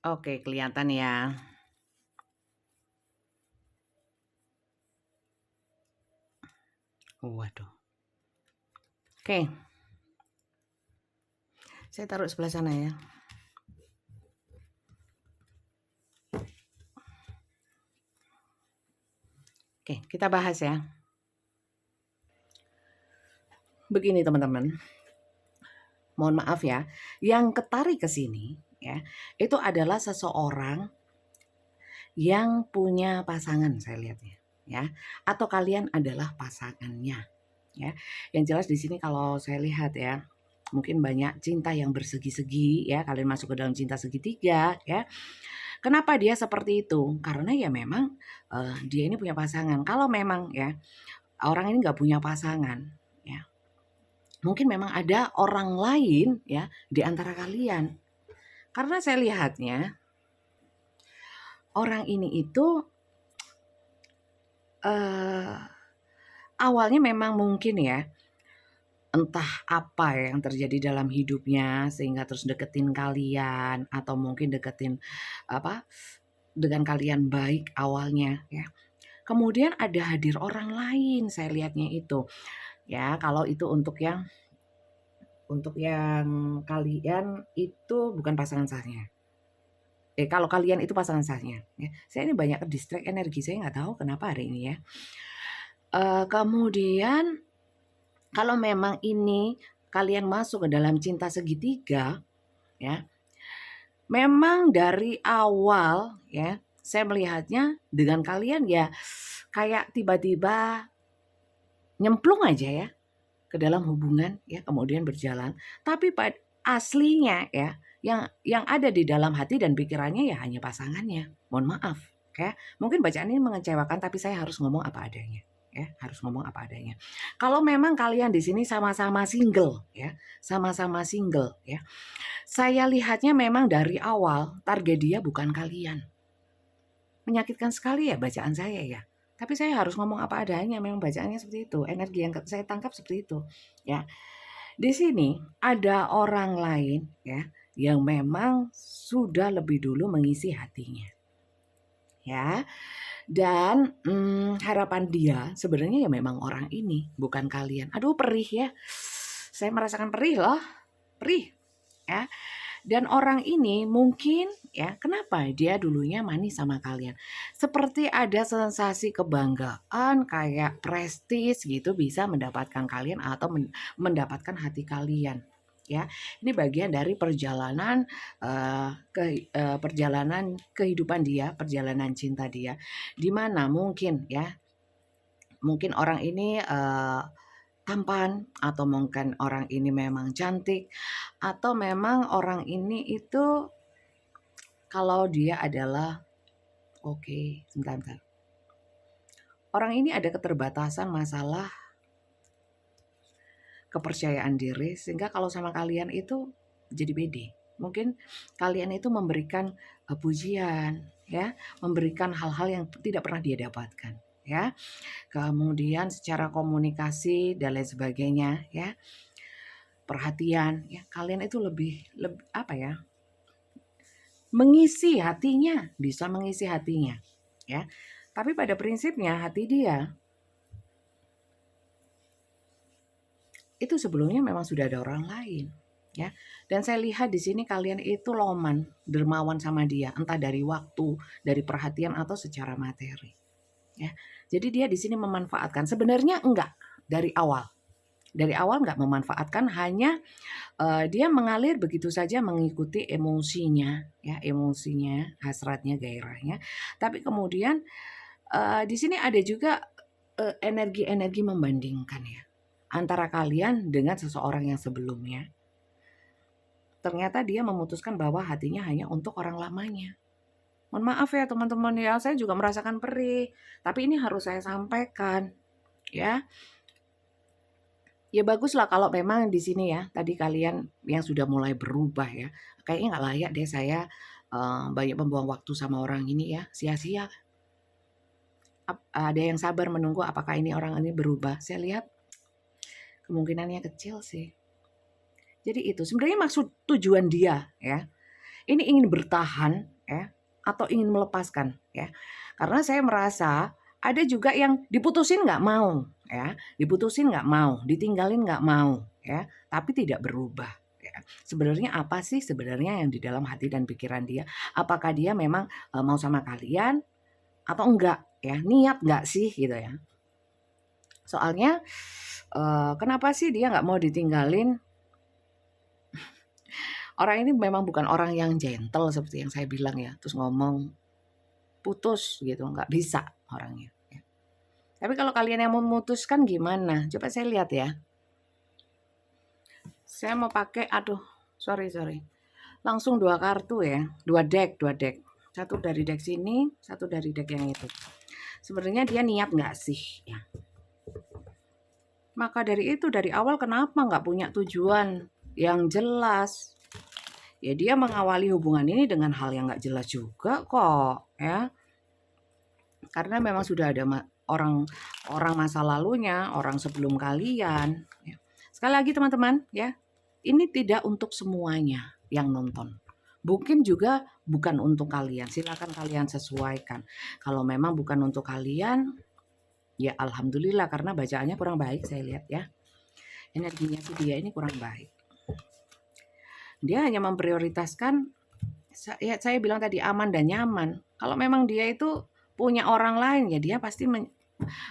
Oke, kelihatan ya. Waduh. Oke. Saya taruh sebelah sana ya. Oke, kita bahas ya. Begini teman-teman. Mohon maaf ya, yang ketarik ke sini ya, itu adalah seseorang yang punya pasangan saya lihatnya ya, atau kalian adalah pasangannya ya. Yang jelas di sini kalau saya lihat ya, mungkin banyak cinta yang bersegi-segi ya, kalian masuk ke dalam cinta segitiga ya. Kenapa dia seperti itu? Karena ya memang dia ini punya pasangan. Kalau memang ya orang ini nggak punya pasangan ya, mungkin memang ada orang lain ya di antara kalian. Karena saya lihatnya orang ini itu awalnya memang mungkin ya, entah apa yang terjadi dalam hidupnya sehingga terus deketin kalian atau mungkin deketin dengan kalian baik awalnya ya. Kemudian ada hadir orang lain saya lihatnya itu. Ya, kalau itu untuk yang kalian itu bukan pasangan sahnya. Kalau kalian itu pasangan sahnya ya. Saya ini banyak ke-distract energi, saya nggak tahu kenapa hari ini ya. Kemudian kalau memang ini kalian masuk ke dalam cinta segitiga ya, memang dari awal ya, saya melihatnya dengan kalian ya kayak tiba-tiba nyemplung aja ya ke dalam hubungan ya, kemudian berjalan. Tapi aslinya ya, yang ada di dalam hati dan pikirannya ya hanya pasangannya. Mohon maaf ya. Mungkin bacaan ini mengecewakan tapi saya harus ngomong apa adanya. Ya, harus ngomong apa adanya. Kalau memang kalian di sini sama-sama single ya, sama-sama single ya. Saya lihatnya memang dari awal target dia bukan kalian. Menyakitkan sekali ya bacaan saya ya. Tapi saya harus ngomong apa adanya, memang bacaannya seperti itu. Energi yang saya tangkap seperti itu ya. Di sini ada orang lain ya yang memang sudah lebih dulu mengisi hatinya. Ya. Dan harapan dia sebenarnya ya memang orang ini, bukan kalian. Aduh perih ya. Saya merasakan perih loh. Perih ya. Dan orang ini mungkin ya, kenapa dia dulunya manis sama kalian? Seperti ada sensasi kebanggaan, kayak prestis gitu bisa mendapatkan kalian atau mendapatkan hati kalian. Ya, ini bagian dari perjalanan perjalanan kehidupan dia, perjalanan cinta dia, di mana mungkin ya mungkin orang ini tampan, atau mungkin orang ini memang cantik, atau memang orang ini itu kalau dia adalah oke, sebentar. Orang ini ada keterbatasan masalah kepercayaan diri, sehingga kalau sama kalian itu jadi pede. Mungkin kalian itu memberikan pujian, ya, memberikan hal-hal yang tidak pernah dia dapatkan, ya. Kemudian secara komunikasi dan lain sebagainya, ya, perhatian, ya, kalian itu lebih apa ya? Mengisi hatinya, bisa mengisi hatinya, ya. Tapi pada prinsipnya hati dia itu sebelumnya memang sudah ada orang lain, ya. Dan saya lihat di sini kalian itu loman, dermawan sama dia, entah dari waktu, dari perhatian atau secara materi, ya. Jadi dia di sini memanfaatkan. Sebenarnya enggak dari awal. Dari awal enggak memanfaatkan, hanya dia mengalir begitu saja mengikuti emosinya, ya, emosinya, hasratnya, gairahnya. Tapi kemudian di sini ada juga energi-energi membandingkan, ya, antara kalian dengan seseorang yang sebelumnya. Ternyata dia memutuskan bahwa hatinya hanya untuk orang lamanya. Mohon maaf ya teman-teman, ya, saya juga merasakan perih, tapi ini harus saya sampaikan, ya. Ya baguslah kalau memang di sini, ya, tadi kalian yang sudah mulai berubah, ya. Kayaknya nggak layak deh saya banyak membuang waktu sama orang ini, ya, sia-sia. Ada yang sabar menunggu apakah ini orang ini berubah? Saya lihat kemungkinannya kecil sih. Jadi itu sebenarnya maksud tujuan dia, ya. Ini ingin bertahan, ya, atau ingin melepaskan, ya. Karena saya merasa ada juga yang diputusin nggak mau, ya, diputusin nggak mau, ditinggalin nggak mau, ya, tapi tidak berubah, ya. Sebenarnya apa sih sebenarnya yang di dalam hati dan pikiran dia? Apakah dia memang mau sama kalian atau enggak, ya? Niat nggak sih gitu, ya? Soalnya kenapa sih dia nggak mau ditinggalin? Orang ini memang bukan orang yang gentle seperti yang saya bilang, ya, terus ngomong putus gitu, nggak bisa orangnya, ya. Tapi kalau kalian yang memutuskan gimana? Coba saya lihat, ya. Saya mau pakai, aduh, sorry. Langsung 2 kartu, ya, 2 deck. Satu dari deck sini, satu dari deck yang itu. Sebenarnya dia niat nggak sih, ya. Maka dari itu dari awal kenapa nggak punya tujuan yang jelas? Ya dia mengawali hubungan ini dengan hal yang nggak jelas juga kok, ya. Karena memang sudah ada orang masa lalunya, orang sebelum kalian, ya. Sekali lagi teman-teman, ya, ini tidak untuk semuanya yang nonton. Mungkin juga bukan untuk kalian. Silakan kalian sesuaikan. Kalau memang bukan untuk kalian, ya alhamdulillah, karena bacaannya kurang baik saya lihat, ya. Energinya si dia ini kurang baik. Dia hanya memprioritaskan, ya saya bilang tadi, aman dan nyaman. Kalau memang dia itu punya orang lain, ya dia pasti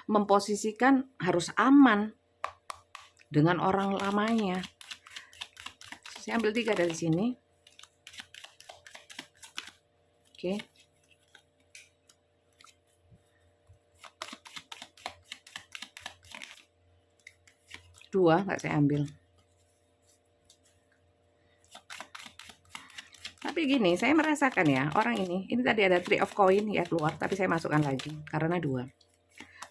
memposisikan harus aman dengan orang lamanya. Saya ambil 3 dari sini. Oke. Dua nggak saya ambil. Tapi gini, saya merasakan, ya, orang ini tadi ada 3 of coin, ya, keluar, tapi saya masukkan lagi karena 2.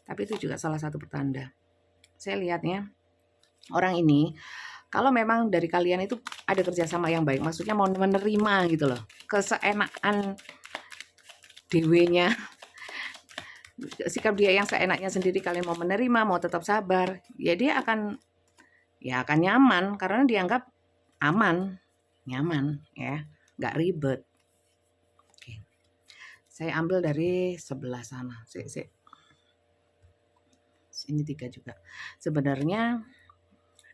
Tapi itu juga salah satu pertanda. Saya lihatnya orang ini kalau memang dari kalian itu ada kerjasama yang baik, maksudnya mau menerima gitu loh, keseenakan dewenya, sikap dia yang seenaknya sendiri, kalian mau menerima, mau tetap sabar, ya dia akan nyaman karena dianggap aman, nyaman, ya, nggak ribet. Oke. Saya ambil dari sebelah sana. Ini 3 juga. Sebenarnya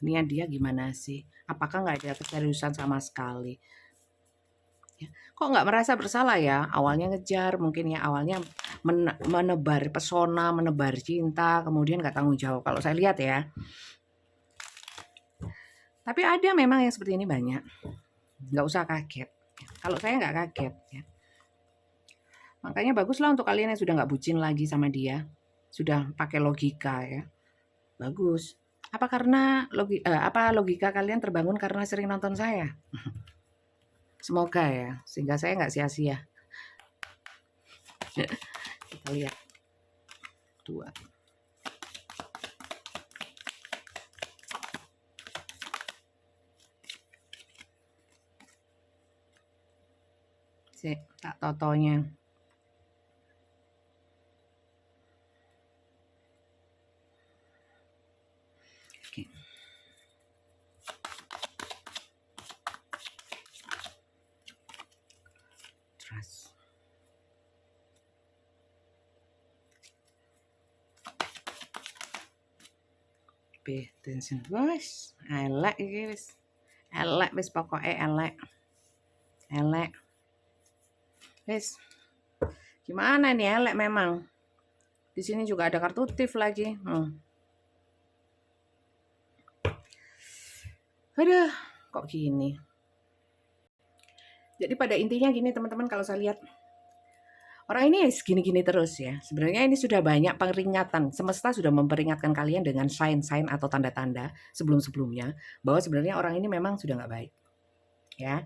niat dia gimana sih? Apakah nggak ada keseriusan sama sekali? Ya. Kok nggak merasa bersalah, ya? Awalnya ngejar, mungkin, ya, awalnya menebar pesona, menebar cinta, kemudian nggak tanggung jawab. Kalau saya lihat, ya. Tapi ada memang yang seperti ini banyak. Nggak usah kaget. Kalau saya nggak kaget, ya. Makanya baguslah untuk kalian yang sudah nggak bucin lagi sama dia. sudah pakai logika ya. Bagus. Apa karena logika kalian terbangun karena sering nonton saya? Semoga ya, sehingga saya nggak sia-sia. Kita lihat. 2. Sik, tak totonya. Oke. Trust. Pay attention. Wes, elek iki wis. Elek wis pokoke elek. Elek. Wis. Gimana nih elek memang. Di sini juga ada kartu tif lagi. Aduh, kok gini. Jadi pada intinya gini teman-teman, kalau saya lihat orang ini gini-gini terus ya. Sebenarnya ini sudah banyak peringatan. Semesta sudah memperingatkan kalian dengan sign-sign atau tanda-tanda sebelum-sebelumnya bahwa sebenarnya orang ini memang sudah nggak baik. Ya,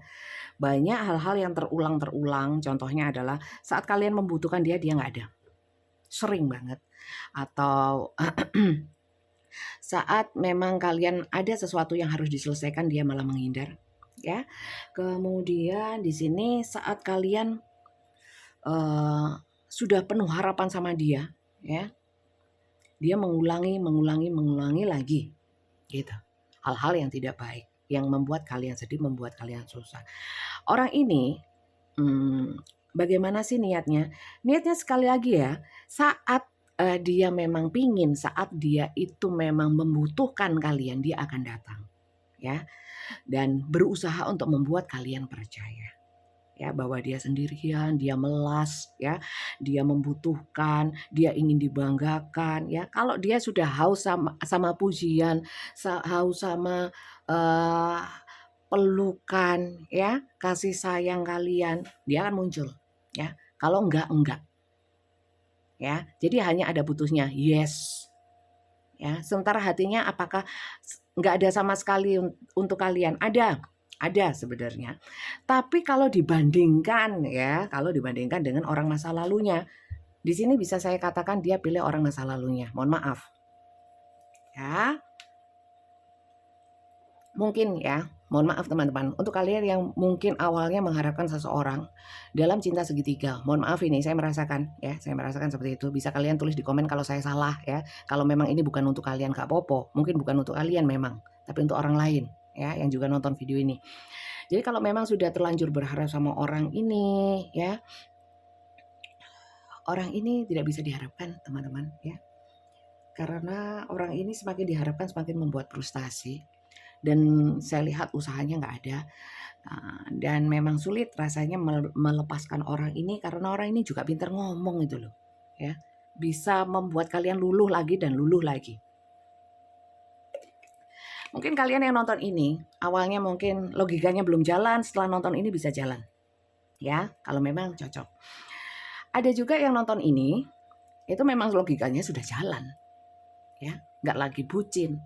banyak hal-hal yang terulang-terulang. Contohnya adalah saat kalian membutuhkan dia nggak ada. Sering banget. Atau saat memang kalian ada sesuatu yang harus diselesaikan, dia malah menghindar. Ya, kemudian di sini saat kalian sudah penuh harapan sama dia, ya, dia mengulangi lagi, gitu. Hal-hal yang tidak baik, yang membuat kalian sedih, membuat kalian susah. Orang ini, bagaimana sih niatnya? Niatnya sekali lagi ya, saat dia memang pingin, saat dia itu memang membutuhkan kalian, dia akan datang, ya, dan berusaha untuk membuat kalian percaya. Ya, bahwa dia sendirian, dia melas, ya, dia membutuhkan, dia ingin dibanggakan, ya. Kalau dia sudah haus sama pujian, haus sama pelukan, ya, kasih sayang kalian, dia akan muncul, ya. Kalau enggak, ya. Jadi hanya ada butuhnya yes, ya. Sementara hatinya apakah enggak ada sama sekali untuk kalian? Ada sebenarnya. Tapi kalau dibandingkan dengan orang masa lalunya, di sini bisa saya katakan dia pilih orang masa lalunya. Mohon maaf. Ya. Mungkin ya, mohon maaf teman-teman. Untuk kalian yang mungkin awalnya mengharapkan seseorang dalam cinta segitiga. Mohon maaf ini saya merasakan ya, saya merasakan seperti itu. Bisa kalian tulis di komen kalau saya salah ya. Kalau memang ini bukan untuk kalian, gak apa-apa. Mungkin bukan untuk kalian memang, tapi untuk orang lain ya yang juga nonton video ini. Jadi kalau memang sudah terlanjur berharap sama orang ini ya, orang ini tidak bisa diharapkan teman-teman ya. Karena orang ini semakin diharapkan semakin membuat frustasi. Dan saya lihat usahanya nggak ada. Dan memang sulit rasanya melepaskan orang ini karena orang ini juga pintar ngomong itu loh. Ya, bisa membuat kalian luluh lagi dan luluh lagi. Mungkin kalian yang nonton ini, awalnya mungkin logikanya belum jalan, setelah nonton ini bisa jalan. Ya, kalau memang cocok. Ada juga yang nonton ini, itu memang logikanya sudah jalan. Ya, nggak lagi bucin.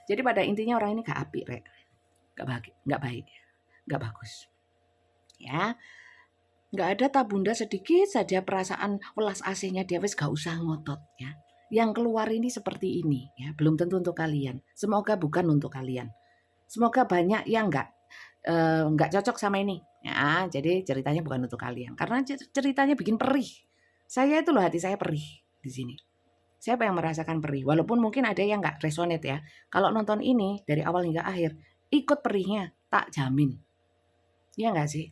Jadi pada intinya orang ini gak apik, Rek. Gak baik. Gak bagus. Ya. Gak ada tabunda sedikit saja perasaan welas asihnya dia, wis gak usah ngotot ya. Yang keluar ini seperti ini ya, belum tentu untuk kalian. Semoga bukan untuk kalian. Semoga banyak yang nggak cocok sama ini. Ya, jadi ceritanya bukan untuk kalian. Karena ceritanya bikin perih. Saya itu loh, hati saya perih di sini. Siapa yang merasakan perih? Walaupun mungkin ada yang nggak resonate ya. Kalau nonton ini dari awal hingga akhir, ikut perihnya, tak jamin. Iya nggak sih?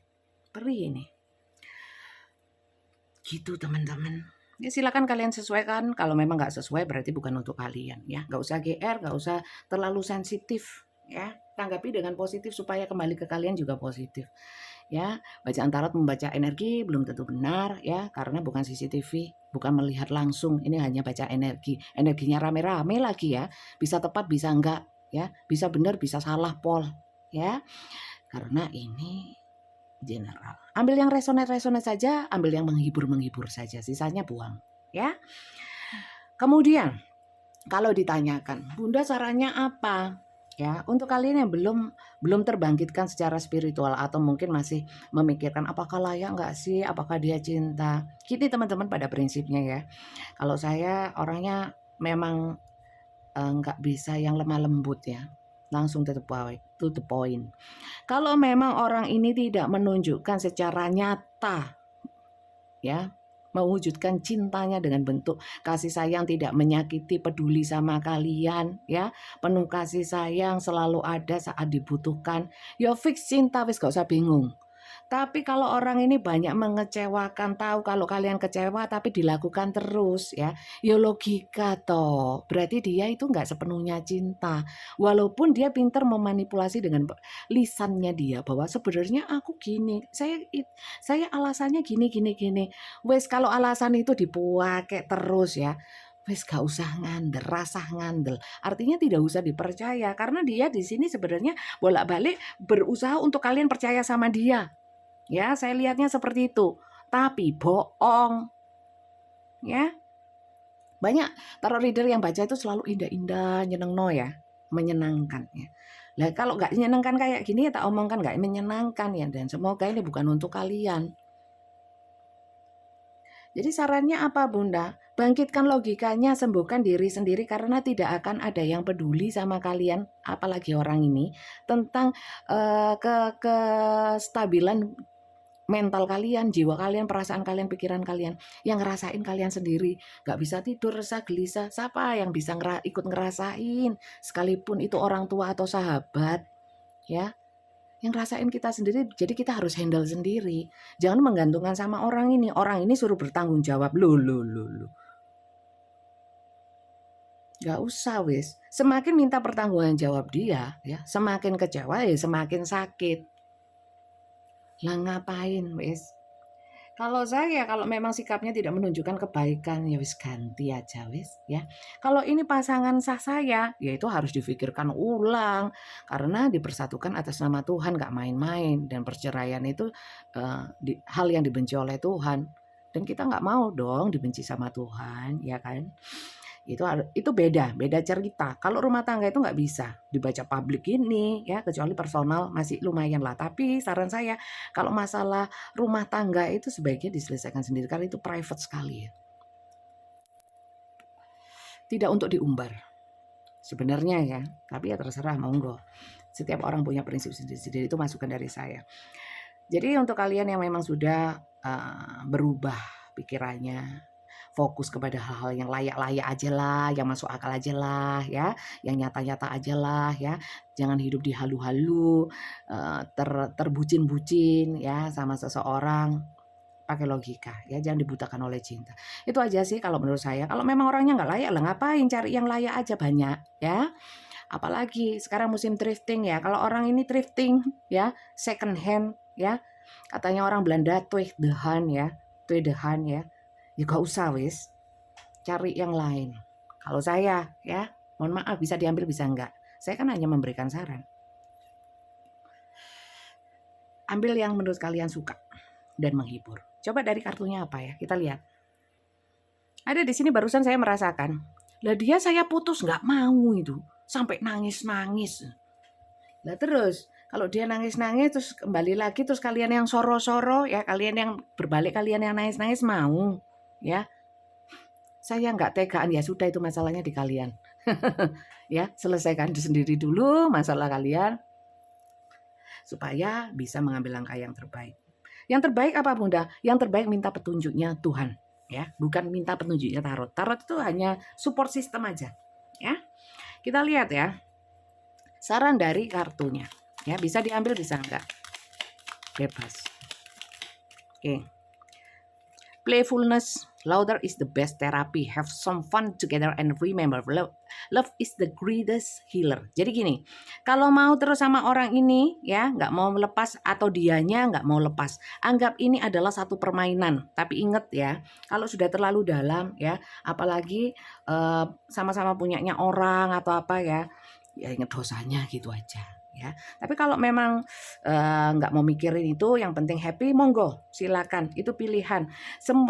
Perih ini. Gitu teman-teman. Ya silakan kalian sesuaikan. Kalau memang nggak sesuai berarti bukan untuk kalian ya. Nggak usah GR, nggak usah terlalu sensitif ya. Tanggapi dengan positif supaya kembali ke kalian juga positif. Ya, bacaan tarot membaca energi belum tentu benar ya, karena bukan CCTV, bukan melihat langsung. Ini hanya baca energi. Energinya rame-rame lagi ya. Bisa tepat, bisa enggak ya. Bisa benar, bisa salah pol ya. Karena ini general. Ambil yang resonate saja, ambil yang menghibur saja, sisanya buang, ya. Kemudian kalau ditanyakan, Bunda caranya apa? Ya, untuk kalian yang belum terbangkitkan secara spiritual atau mungkin masih memikirkan apakah layak nggak sih, apakah dia cinta. Kita teman-teman pada prinsipnya ya. Kalau saya orangnya memang nggak bisa yang lemah lembut ya. Langsung to the point. Kalau memang orang ini tidak menunjukkan secara nyata ya, mewujudkan cintanya dengan bentuk kasih sayang, tidak menyakiti, peduli sama kalian ya, penuh kasih sayang, selalu ada saat dibutuhkan, ya fix cinta, wis gak usah bingung. Tapi kalau orang ini banyak mengecewakan, tahu kalau kalian kecewa tapi dilakukan terus ya, ya logika toh. Berarti dia itu nggak sepenuhnya cinta. Walaupun dia pintar memanipulasi dengan lisannya dia bahwa sebenarnya aku gini, saya alasannya gini gini gini. Wes kalau alasan itu dipakai terus ya, wes gak usah ngandel, rasa ngandel. Artinya tidak usah dipercaya karena dia di sini sebenarnya bolak-balik berusaha untuk kalian percaya sama dia. Ya, saya lihatnya seperti itu. Tapi bohong. Ya. Banyak tarot reader yang baca itu selalu indah-indah, nyenengno ya, menyenangkan ya. Lah kalau nggak menyenangkan kayak gini ya tak omongkan nggak menyenangkan ya, dan semoga ini bukan untuk kalian. Jadi sarannya apa Bunda? Bangkitkan logikanya, sembuhkan diri sendiri karena tidak akan ada yang peduli sama kalian, apalagi orang ini, tentang kestabilan mental kalian, jiwa kalian, perasaan kalian, pikiran kalian. Yang ngerasain kalian sendiri. Gak bisa tidur, resah, gelisah. Siapa yang bisa ikut ngerasain? Sekalipun itu orang tua atau sahabat. Ya, yang ngerasain kita sendiri, jadi kita harus handle sendiri. Jangan menggantungkan sama orang ini. Orang ini suruh bertanggung jawab. Loh. Gak usah wis. Semakin minta pertanggungan jawab dia, ya, semakin kecewa ya semakin sakit. Lah ngapain wis? Kalau saya, kalau memang sikapnya tidak menunjukkan kebaikan, ya wis ganti aja wis ya. Kalau ini pasangan sah saya, ya itu harus difikirkan ulang karena dipersatukan atas nama Tuhan, nggak main-main, dan perceraian itu hal yang dibenci oleh Tuhan, dan kita nggak mau dong dibenci sama Tuhan, ya kan? Itu beda cerita. Kalau rumah tangga itu nggak bisa dibaca publik ini ya, kecuali personal masih lumayan lah. Tapi saran saya kalau masalah rumah tangga itu sebaiknya diselesaikan sendiri karena itu private sekali ya. Tidak untuk diumbar sebenarnya ya, tapi ya terserah monggo. Setiap orang punya prinsip sendiri-sendiri, itu masukan dari saya. Jadi untuk kalian yang memang sudah berubah pikirannya, fokus kepada hal-hal yang layak-layak aja lah, yang masuk akal aja lah ya, yang nyata-nyata aja lah ya. Jangan hidup di halu-halu, terbucin-bucin ya sama seseorang. Pakai logika ya, jangan dibutakan oleh cinta. Itu aja sih kalau menurut saya. Kalau memang orangnya nggak layak lah ngapain, cari yang layak aja banyak ya. Apalagi sekarang musim thrifting ya. Kalau orang ini thrifting ya, second hand ya. Katanya orang Belanda tweedehan ya, tweedehan ya. Ya gak usah wis, cari yang lain. Kalau saya ya, mohon maaf bisa diambil bisa enggak. Saya kan hanya memberikan saran. Ambil yang menurut kalian suka dan menghibur. Coba dari kartunya apa ya, kita lihat. Ada di sini barusan saya merasakan. Lah dia saya putus nggak mau itu, sampai nangis-nangis. Lah terus kalau dia nangis-nangis terus kembali lagi, terus kalian yang soro-soro ya, kalian yang berbalik, kalian yang nangis-nangis mau ya. Saya nggak tegaan, ya sudah itu masalahnya di kalian. Ya, selesaikan sendiri dulu masalah kalian supaya bisa mengambil langkah yang terbaik. Yang terbaik apa Bunda? Yang terbaik minta petunjuknya Tuhan ya, bukan minta petunjuknya tarot. Tarot itu hanya support system aja ya. Kita lihat ya. Saran dari kartunya. Ya, bisa diambil bisa enggak. Bebas. Oke. Playfulness, laughter is the best therapy. Have some fun together and remember, love is the greatest healer. Jadi gini, kalau mau terus sama orang ini ya, nggak mau lepas atau dianya nggak mau lepas, anggap ini adalah satu permainan. Tapi ingat ya, kalau sudah terlalu dalam ya, apalagi sama-sama punyanya orang atau apa ya, ya ingat dosanya gitu aja ya. Tapi kalau memang nggak mau mikirin itu, yang penting happy, monggo, silakan. Itu pilihan.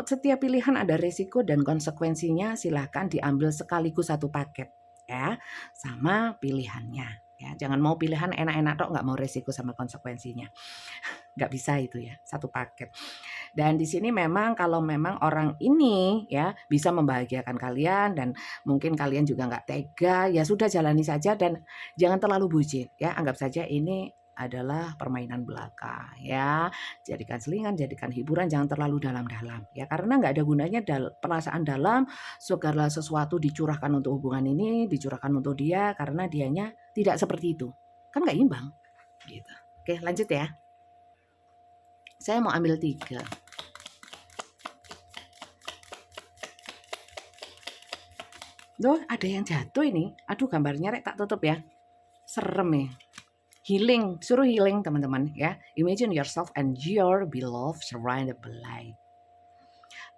Setiap pilihan ada resiko dan konsekuensinya, silakan diambil sekaligus satu paket, ya, sama pilihannya. Ya, jangan mau pilihan enak-enak tok, nggak mau resiko sama konsekuensinya. Nggak bisa itu ya, satu paket. Dan di sini memang kalau memang orang ini ya bisa membahagiakan kalian dan mungkin kalian juga nggak tega, ya sudah jalani saja dan jangan terlalu bucin ya. Anggap saja ini adalah permainan belaka ya. Jadikan selingan, jadikan hiburan, jangan terlalu dalam-dalam ya. Karena nggak ada gunanya perasaan dalam, segala sesuatu dicurahkan untuk hubungan ini, dicurahkan untuk dia karena dianya tidak seperti itu. Kan nggak imbang gitu. Oke, lanjut ya. Saya mau ambil 3. Duh, ada yang jatuh ini. Aduh, gambarnya rek tak tutup ya. Serem ya. Healing, suruh healing teman-teman ya. Imagine yourself and your beloved surrounded by light.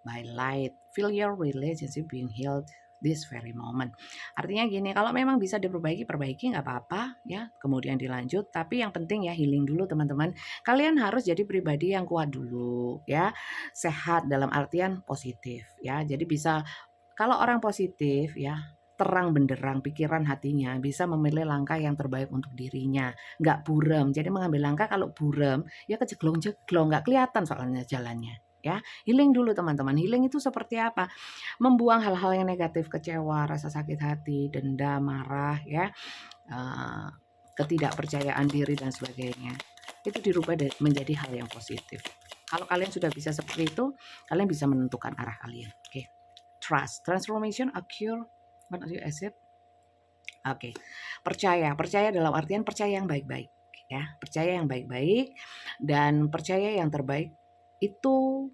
By light, feel your relationship being healed this very moment. Artinya gini, kalau memang bisa diperbaiki, perbaiki nggak apa-apa ya. Kemudian dilanjut, tapi yang penting ya healing dulu teman-teman. Kalian harus jadi pribadi yang kuat dulu ya. Sehat dalam artian positif ya. Jadi bisa, kalau orang positif ya, terang benderang pikiran hatinya, bisa memilih langkah yang terbaik untuk dirinya, nggak buram. Jadi mengambil langkah kalau buram, ya kejeglong-jeglong, nggak kelihatan soalnya jalannya. Ya, healing dulu teman-teman. Healing itu seperti apa? Membuang hal-hal yang negatif, kecewa, rasa sakit hati, dendam, marah, ya, ketidakpercayaan diri dan sebagainya. Itu dirubah menjadi hal yang positif. Kalau kalian sudah bisa seperti itu, kalian bisa menentukan arah kalian. Oke. Trust, transformation occur when you accept. Oke. Percaya dalam artian percaya yang baik-baik ya, percaya yang baik-baik dan percaya yang terbaik itu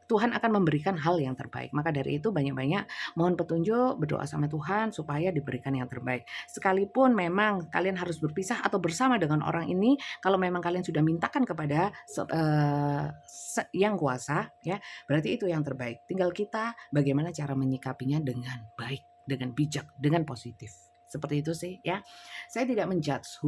Tuhan akan memberikan hal yang terbaik. Maka dari itu banyak-banyak mohon petunjuk, berdoa sama Tuhan supaya diberikan yang terbaik. Sekalipun memang kalian harus berpisah atau bersama dengan orang ini, kalau memang kalian sudah mintakan kepada yang kuasa, ya berarti itu yang terbaik. Tinggal kita bagaimana cara menyikapinya dengan baik, dengan bijak, dengan positif. Seperti itu sih ya. Saya tidak menjudge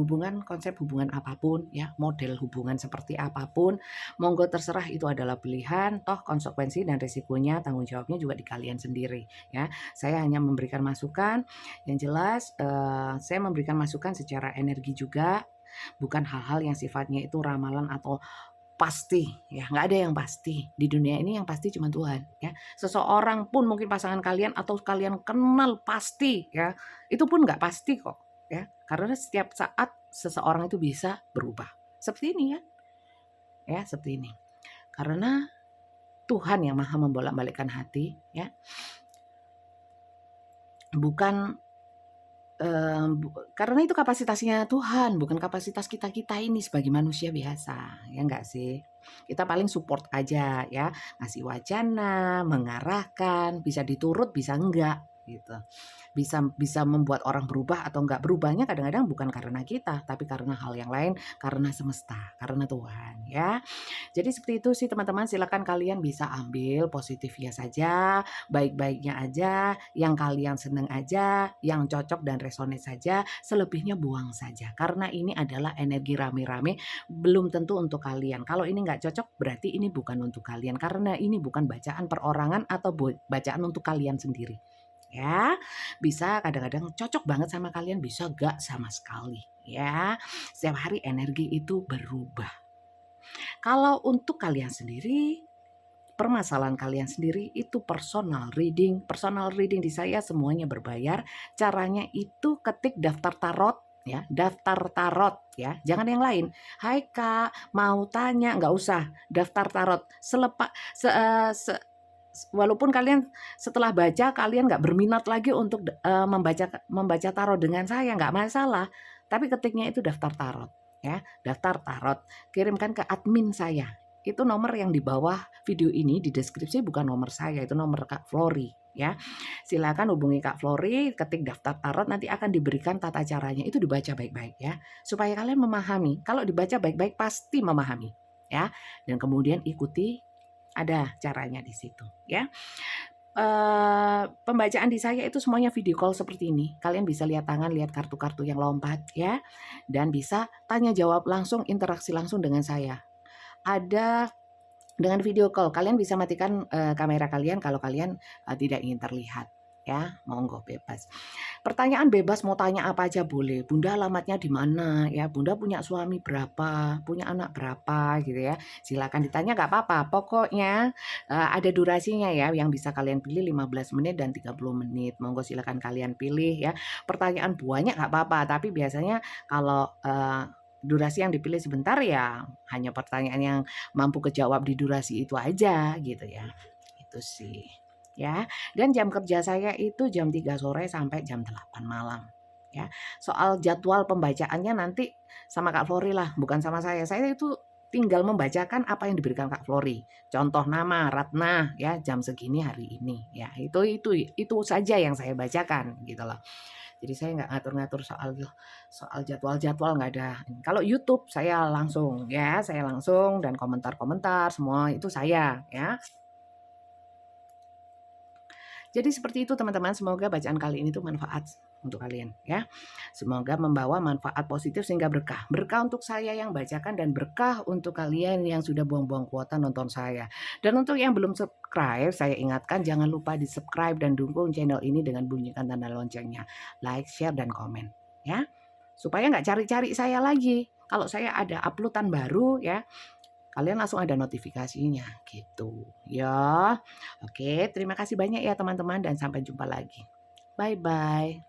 konsep hubungan apapun ya, model hubungan seperti apapun. Monggo terserah, itu adalah pilihan, toh konsekuensi dan risikonya, tanggung jawabnya juga di kalian sendiri ya. Saya hanya memberikan masukan yang jelas, saya memberikan masukan secara energi juga, bukan hal-hal yang sifatnya itu ramalan atau pasti ya. Nggak ada yang pasti di dunia ini, yang pasti cuma Tuhan ya. Seseorang pun, mungkin pasangan kalian atau kalian kenal pasti ya, itu pun nggak pasti kok ya, karena setiap saat seseorang itu bisa berubah seperti ini ya seperti ini, karena Tuhan yang maha membolak-balikkan hati ya, bukan karena itu kapasitasnya Tuhan, bukan kapasitas kita ini sebagai manusia biasa, ya enggak sih? Kita paling support aja ya, ngasih wacana, mengarahkan, bisa diturut, bisa enggak, gitu. Bisa membuat orang berubah atau enggak berubahnya kadang-kadang bukan karena kita, tapi karena hal yang lain, karena semesta, karena Tuhan, ya. Jadi seperti itu sih teman-teman, silakan kalian bisa ambil positifnya saja, baik-baiknya aja, yang kalian seneng aja, yang cocok dan resonate saja, selebihnya buang saja. Karena ini adalah energi rame-rame, belum tentu untuk kalian. Kalau ini nggak cocok, berarti ini bukan untuk kalian. Karena ini bukan bacaan perorangan atau bacaan untuk kalian sendiri. Ya, bisa kadang-kadang cocok banget sama kalian, bisa gak sama sekali. Ya, setiap hari energi itu berubah. Kalau untuk kalian sendiri, permasalahan kalian sendiri itu personal reading. Personal reading di saya semuanya berbayar. Caranya itu ketik daftar tarot ya, daftar tarot ya, jangan yang lain. Hai Kak, mau tanya, nggak usah daftar tarot. Walaupun kalian setelah baca kalian nggak berminat lagi untuk membaca tarot dengan saya, nggak masalah. Tapi ketiknya itu daftar tarot ya, daftar tarot. Kirimkan ke admin saya. Itu nomor yang di bawah video ini di deskripsi, bukan nomor saya, itu nomor Kak Flori ya. Silakan hubungi Kak Flori, ketik daftar tarot, nanti akan diberikan tata caranya. Itu dibaca baik-baik ya, supaya kalian memahami. Kalau dibaca baik-baik pasti memahami ya. Dan kemudian ikuti, ada caranya di situ ya. Pembacaan di saya itu semuanya video call seperti ini. Kalian bisa lihat tangan, lihat kartu-kartu yang lompat ya, dan bisa tanya jawab langsung, interaksi langsung dengan saya. Ada dengan video call, kalian bisa matikan, kamera kalian kalau kalian, tidak ingin terlihat ya, monggo bebas. Pertanyaan bebas mau tanya apa aja boleh, "Bunda alamatnya di mana?" Ya, "Bunda punya suami berapa? Punya anak berapa?" Gitu ya. Silakan ditanya nggak apa-apa, pokoknya, ada durasinya ya yang bisa kalian pilih 15 menit dan 30 menit. Monggo silakan kalian pilih ya. Pertanyaan banyak nggak apa-apa, tapi biasanya kalau, durasi yang dipilih sebentar ya hanya pertanyaan yang mampu kejawab di durasi itu aja gitu ya. Itu sih, ya. Dan jam kerja saya itu jam 3 sore sampai jam 8 malam, ya. Soal jadwal pembacaannya nanti sama Kak Flori lah, bukan sama saya. Saya itu tinggal membacakan apa yang diberikan Kak Flori. Contoh nama, Ratna, ya jam segini hari ini, ya. Itu saja yang saya bacakan gitu loh. Jadi saya nggak ngatur-ngatur soal soal jadwal-jadwal, nggak ada. Kalau YouTube saya langsung ya, saya langsung dan komentar-komentar semua itu saya ya. Jadi seperti itu teman-teman, semoga bacaan kali ini tuh manfaat untuk kalian ya. Semoga membawa manfaat positif sehingga berkah. Berkah untuk saya yang bacakan dan berkah untuk kalian yang sudah buang-buang kuota nonton saya. Dan untuk yang belum subscribe, saya ingatkan jangan lupa di-subscribe dan dukung channel ini dengan bunyikan tanda loncengnya. Like, share, dan komen ya. Supaya nggak cari-cari saya lagi. Kalau saya ada uploadan baru ya, kalian langsung ada notifikasinya gitu ya. Oke, terima kasih banyak ya teman-teman dan sampai jumpa lagi. Bye bye.